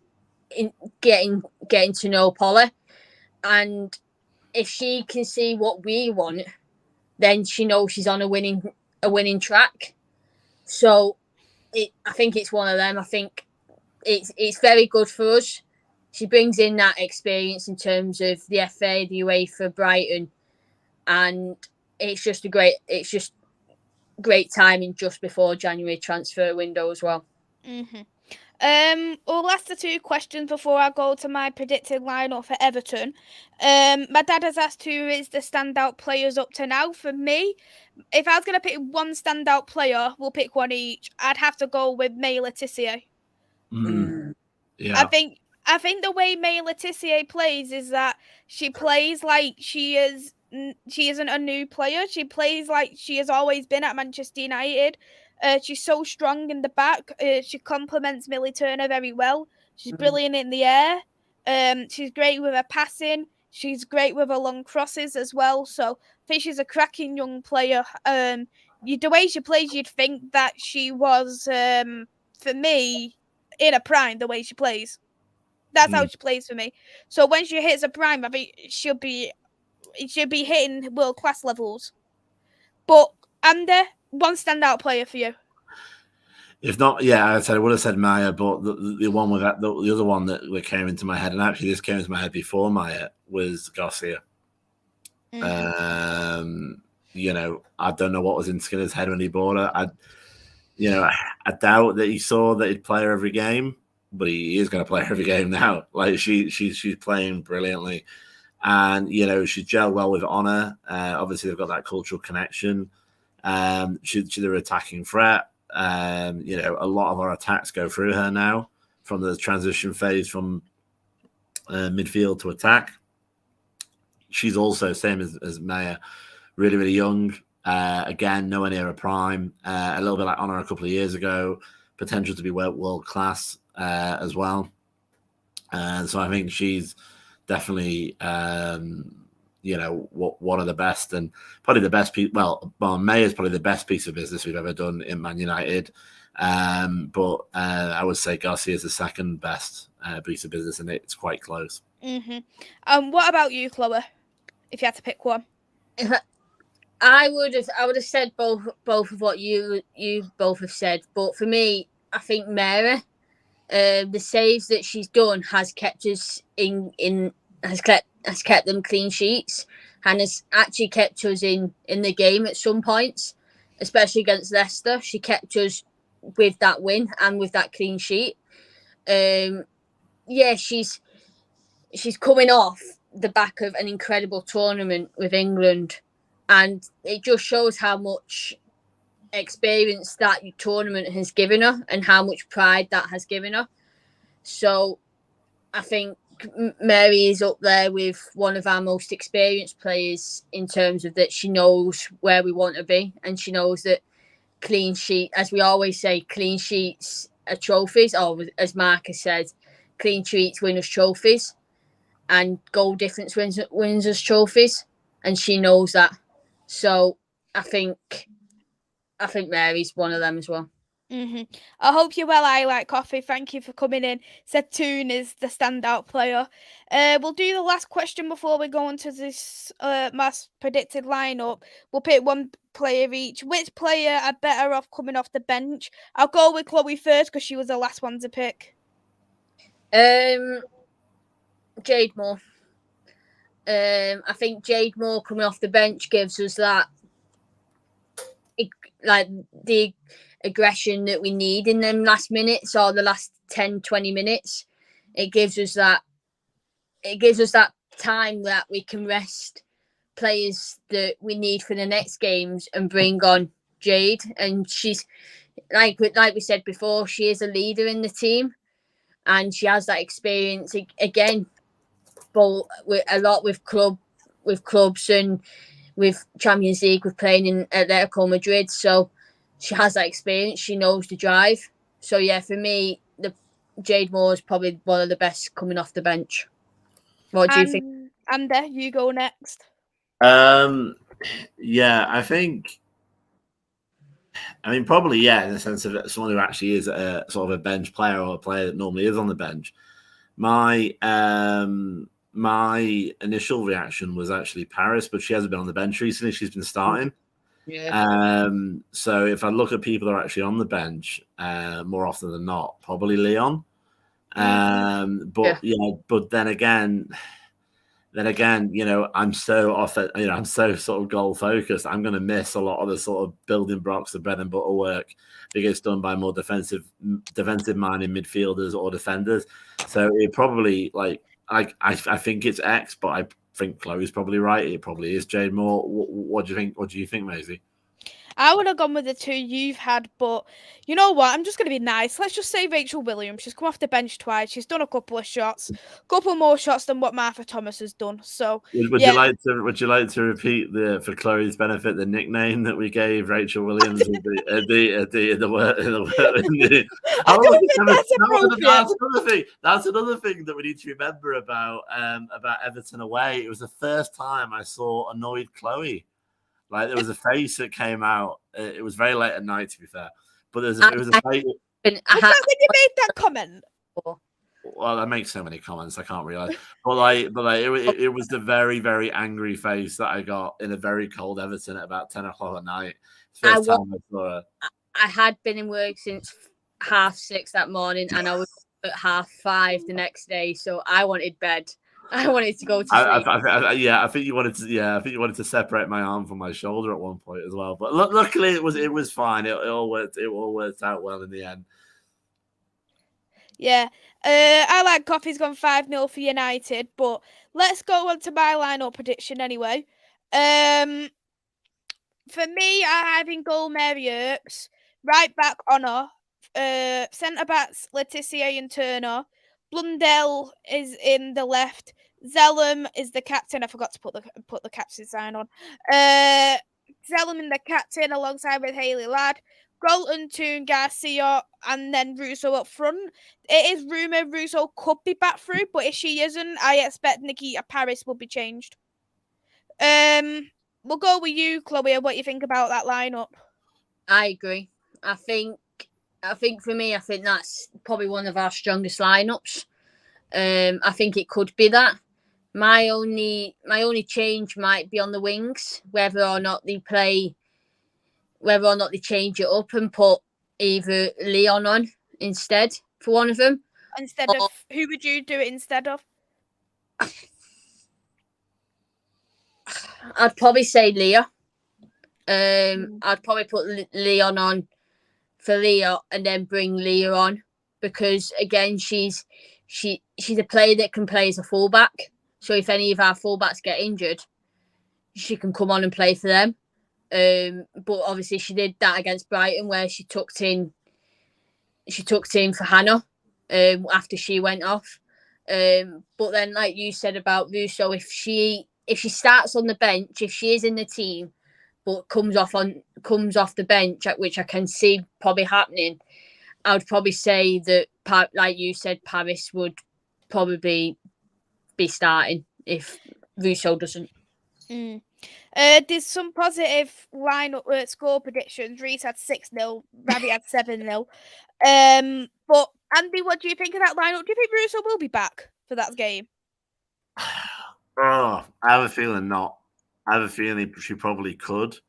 in getting to know Polly. And if she can see what we want, then she knows she's on a winning track. So I think it's one of them. I think it's very good for us. She brings in that experience in terms of the FA, the UEFA, Brighton, and it's just great timing just before January transfer window as well. Mm-hmm. We'll ask the two questions before I go to my predicted lineup for Everton. My dad has asked who is the standout players up to now. For me, if I was going to pick one standout player, we'll pick one each. I'd have to go with May Letizia. Yeah. I think the way May Letizia plays is that she plays like she isn't a new player. She plays like she has always been at Manchester United. She's so strong in the back. She complements Millie Turner very well. She's brilliant in the air. She's great with her passing. She's great with her long crosses as well. So I think she's a cracking young player. The way she plays, you'd think that she was, for me, in a prime, the way she plays. That's how she plays for me. So when she hits a prime, I think she'll be hitting world class levels. But Andy, one standout player for you. If not, I would have said Maya, but the one with that, the other one that came into my head, and actually this came into my head before Maya, was Garcia. Mm-hmm. I don't know what was in Skinner's head when he bought her. I doubt that he saw that he'd play her every game, but he is going to play her every game now. Like she's playing brilliantly, and she's gelled well with Honor. Obviously, they've got that cultural connection. She's their attacking threat. A lot of our attacks go through her now from the transition phase from midfield to attack. She's also same as Maya, really, really young. Again, nowhere near a prime. A little bit like Honor a couple of years ago. Potential to be world class as well. So I think she's definitely, one of the best, and probably the best piece. Well, Maya's probably the best piece of business we've ever done in Man United. But I would say Garcia is the second best piece of business, and it's quite close. Mm-hmm. What about you, Chloe? If you had to pick one, I would have said both of what you both have said. But for me, I think Mary, the saves that she's done has kept us has kept them clean sheets, and has actually kept us in the game at some points, especially against Leicester. She kept us with that win and with that clean sheet. She's coming off the back of an incredible tournament with England, and it just shows how much experience that tournament has given her and how much pride that has given her. So I think Mary is up there with one of our most experienced players in terms of that she knows where we want to be, and she knows that clean sheet, as we always say, clean sheets are trophies, or as Marcus said, clean sheets win us trophies, and goal difference wins us trophies, and she knows that. So I think Mary's one of them as well. Mm-hmm. I hope you're well. I like coffee. Thank you for coming in. Said Toon is the standout player. We'll do the last question before we go into this mass predicted lineup. We'll pick one player each. Which player are better off coming off the bench? I'll go with Chloe first because she was the last one to pick. Jade Moore. I think Jade Moore coming off the bench gives us that, like, the aggression that we need in them last minutes or the last 10-20 minutes. It gives us that time that we can rest players that we need for the next games and bring on Jade. And she's like we said before, she is a leader in the team, and she has that experience again, but a lot with clubs and with Champions League, with playing in Atletico Madrid. So she has that experience. She knows the drive. So yeah, for me, the Jade Moore is probably one of the best coming off the bench. What do you think? Andy, you go next. Yeah, I think. I mean, probably, yeah, in the sense of someone who actually is a sort of a bench player or a player that normally is on the bench. My initial reaction was actually Paris, but she hasn't been on the bench recently. She's been starting. Yeah. So if I look at people that are actually on the bench, more often than not, probably Leon. But then again, I'm so off at, I'm so sort of goal focused. I'm going to miss a lot of the sort of building blocks, the bread and butter work that gets done by more defensive minded midfielders or defenders. So it probably, like, I think it's X, but I think Chloe's probably right. It probably is Jade Moore. What do you think? What do you think, Maisy? I would have gone with the two you've had, but you know what? I'm just going to be nice. Let's just say Rachel Williams. She's come off the bench twice. She's done a couple of shots, couple more shots than what Martha Thomas has done. So, would you like to repeat for Chloe's benefit the nickname that we gave Rachel Williams? That's another thing that we need to remember about Everton away. It was the first time I saw annoyed Chloe. Like, there was a face that came out. It was very late at night, to be fair. But it was a face. Was that when you made that comment? Well, that makes so many comments. I can't realize, it was the very, very angry face that I got in a very cold Everton at about 10 o'clock at night. First time I saw it. I had been in work since 6:30 that morning, and I was at 5:30 the next day. So I wanted bed. I wanted to go to sleep. I think you wanted to. Yeah, I think you wanted to separate my arm from my shoulder at one point as well. But luckily, it was fine. It all worked. It all worked out well in the end. Yeah, I like Coffee's gone 5-0 for United, but let's go on to my lineup prediction anyway. For me, I have in goal Mary Earps, right back Honor, centre backs Letitia and Turner, Blundell is in the left, Zellum is the captain. I forgot to put the captain sign on. Zellum in the captain alongside with Hayley Ladd. Golden, Toon, Garcia, and then Russo up front. It is rumoured Russo could be back through, but if she isn't, I expect Nikita Paris will be changed. We'll go with you, Chloe. What you think about that lineup? I agree. I think for me, I think that's probably one of our strongest lineups. I think it could be that. My only change might be on the wings, whether or not they change it up and put either Leon on instead for one of them. Instead of who would you do it instead of? I'd probably say Leah. I'd probably put Leon on for Leah and then bring Leah on because again she's a player that can play as a fullback. So if any of our fullbacks get injured, she can come on and play for them. But obviously she did that against Brighton where she tucked in for Hannah after she went off. But then like you said about Russo, if she starts on the bench, if she is in the team but comes off the bench, which I can see probably happening, I would probably say that, like you said, Paris would probably be starting if Russo doesn't. There's some positive lineup score predictions. Reese had 6-0, Ravi had 7-0. But Andy, what do you think of that lineup? Do you think Russo will be back for that game? I have a feeling not. I have a feeling she probably could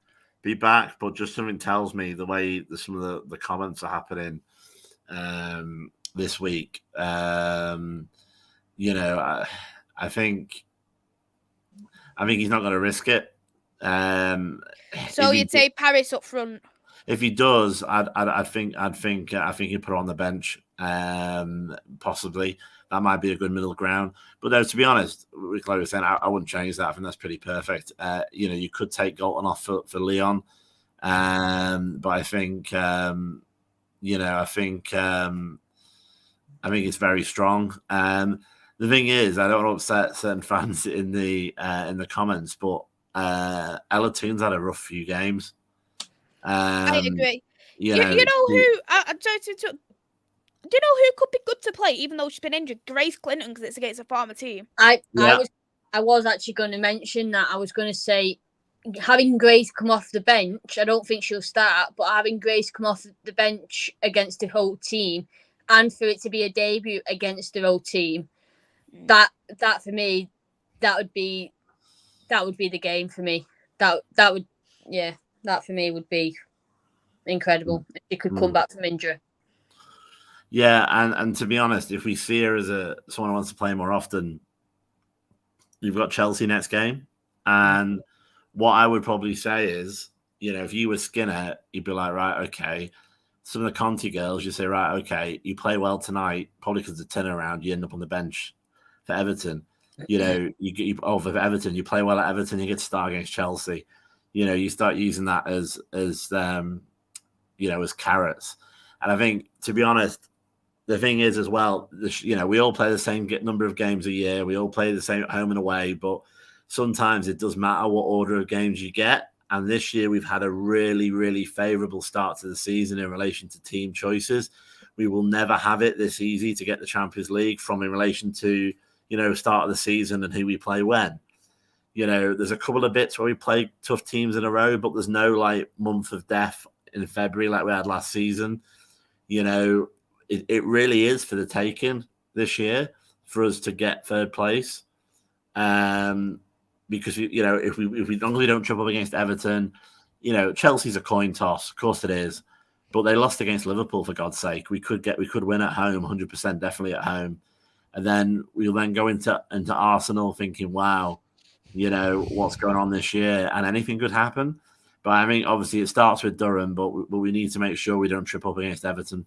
be back, but just something tells me the way some of the comments are happening this week. I think he's not going to risk it. So you'd say Paris up front. If he does, I think he'd put her on the bench. Possibly that might be a good middle ground. But though, to be honest, like Chloe was saying, I wouldn't change that. I think that's pretty perfect. You could take Galton off for Leon, but I think I think it's very strong. The thing is, I don't want to upset certain fans in the comments, but Ella Toon's had a rough few games. I agree. Do you know who? Do you know who could be good to play, even though she's been injured? Grace Clinton, because it's against a farmer team. I was actually going to mention that. I was going to say having Grace come off the bench. I don't think she'll start, but having Grace come off the bench against the whole team, and for it to be a debut against the whole team, that for me, that would be the game for me. That for me would be incredible if she could come back from injury. Yeah, and to be honest, if we see her as someone who wants to play more often, you've got Chelsea next game. And what I would probably say is, if you were Skinner, you'd be like, right, okay. Some of the Conti girls, you say, right, okay, you play well tonight, probably because of the turnaround, you end up on the bench for Everton. For Everton, you play well at Everton, you get to start against Chelsea. You start using that as carrots. And I think, to be honest, the thing is as well, we all play the same number of games a year. We all play the same at home and away, but sometimes it does matter what order of games you get. And this year we've had a really, really favourable start to the season in relation to team choices. We will never have it this easy to get the Champions League in relation to, start of the season and who we play when. There's a couple of bits where we play tough teams in a row, but there's no month of death in February like we had last season. It really is for the taking. this year for us to get third place. Because if we normally don't trip up against Everton, Chelsea's a coin toss, of course it is, but they lost against Liverpool, for God's sake. We could win at home, 100% definitely at home, and then we'll then go into Arsenal thinking, wow, what's going on this year, and anything could happen. But I mean, obviously it starts with Durham, but we need to make sure we don't trip up against Everton.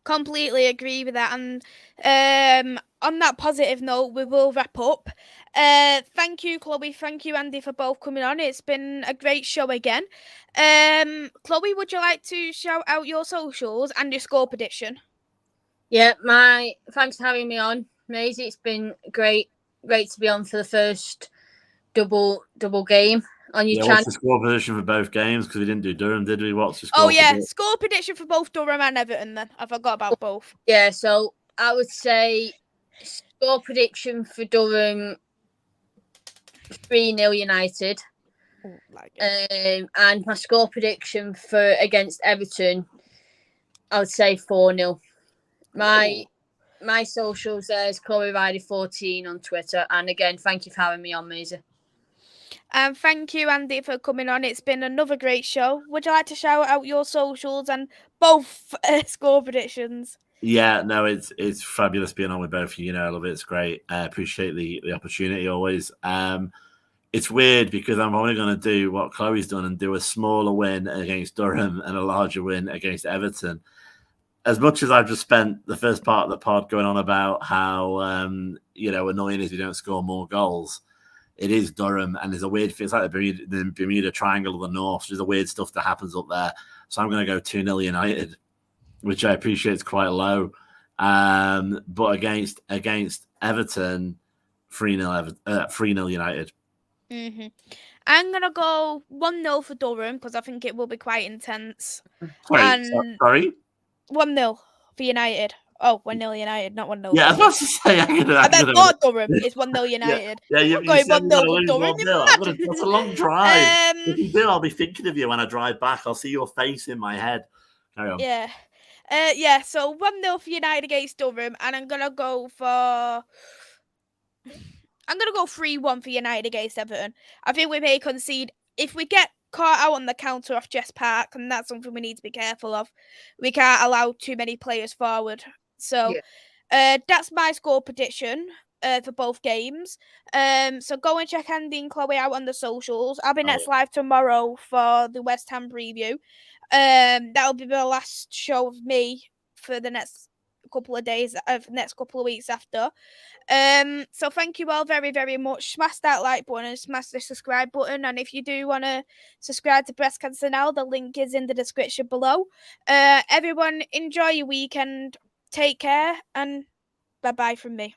Completely agree with that. And on that positive note, we will wrap up. Thank you, Chloe. Thank you, Andy, for both coming on. It's been a great show again. Chloe, would you like to shout out your socials and your score prediction? Yeah, thanks for having me on, Maisy. It's been great to be on for the first double game on your channel. What's the score prediction for both games? Because we didn't do Durham, did we? What's the score? Oh yeah, score prediction for both Durham and Everton. Then I forgot about both. Yeah, so I would say score prediction for Durham 3-0 United. And my score prediction for against Everton, I would say 4-0. My socials is Chloe Riley 14 on Twitter. And again, thank you for having me on, Maisy. And thank you, Andy, for coming on. It's been another great show. Would you like to shout out your socials and both score predictions? Yeah, no, it's fabulous being on with both of you. I love it. It's great. I appreciate the opportunity always. It's weird because I'm only going to do what Chloe's done and do a smaller win against Durham and a larger win against Everton. As much as I've just spent the first part of the pod going on about how annoying it is we don't score more goals, it is Durham, and there's a weird. It's like the Bermuda Triangle of the North. There's a weird stuff that happens up there. So I'm going to go 2-0 United, which I appreciate is quite low. But against Everton, 3-0 United. I'm going to go 1-0 for Durham because I think it will be quite intense. Sorry? 1-0 for United. Oh, 1-0 United, not 1-0. Yeah, I was about to say. I meant for Durham. It's 1-0 United. Yeah, you're going 1-0 for Durham. That's a long drive. If you do, I'll be thinking of you when I drive back. I'll see your face in my head. Carry on. Yeah. So 1-0 for United against Durham, and I'm gonna go 3-1 for United against Everton. I think we may concede if we get caught out on the counter off Jess Park, and that's something we need to be careful of. We can't allow too many players forward. So that's my score prediction for both games. So go and check Andy and Chloe out on the socials. I'll be next live tomorrow for the West Ham preview. That'll be the last show of me for the next couple of days, next couple of weeks after. So thank you all very, very much. Smash that like button and smash the subscribe button. And if you do want to subscribe to Breast Cancer Now, the link is in the description below. Everyone, enjoy your weekend. Take care and bye-bye from me.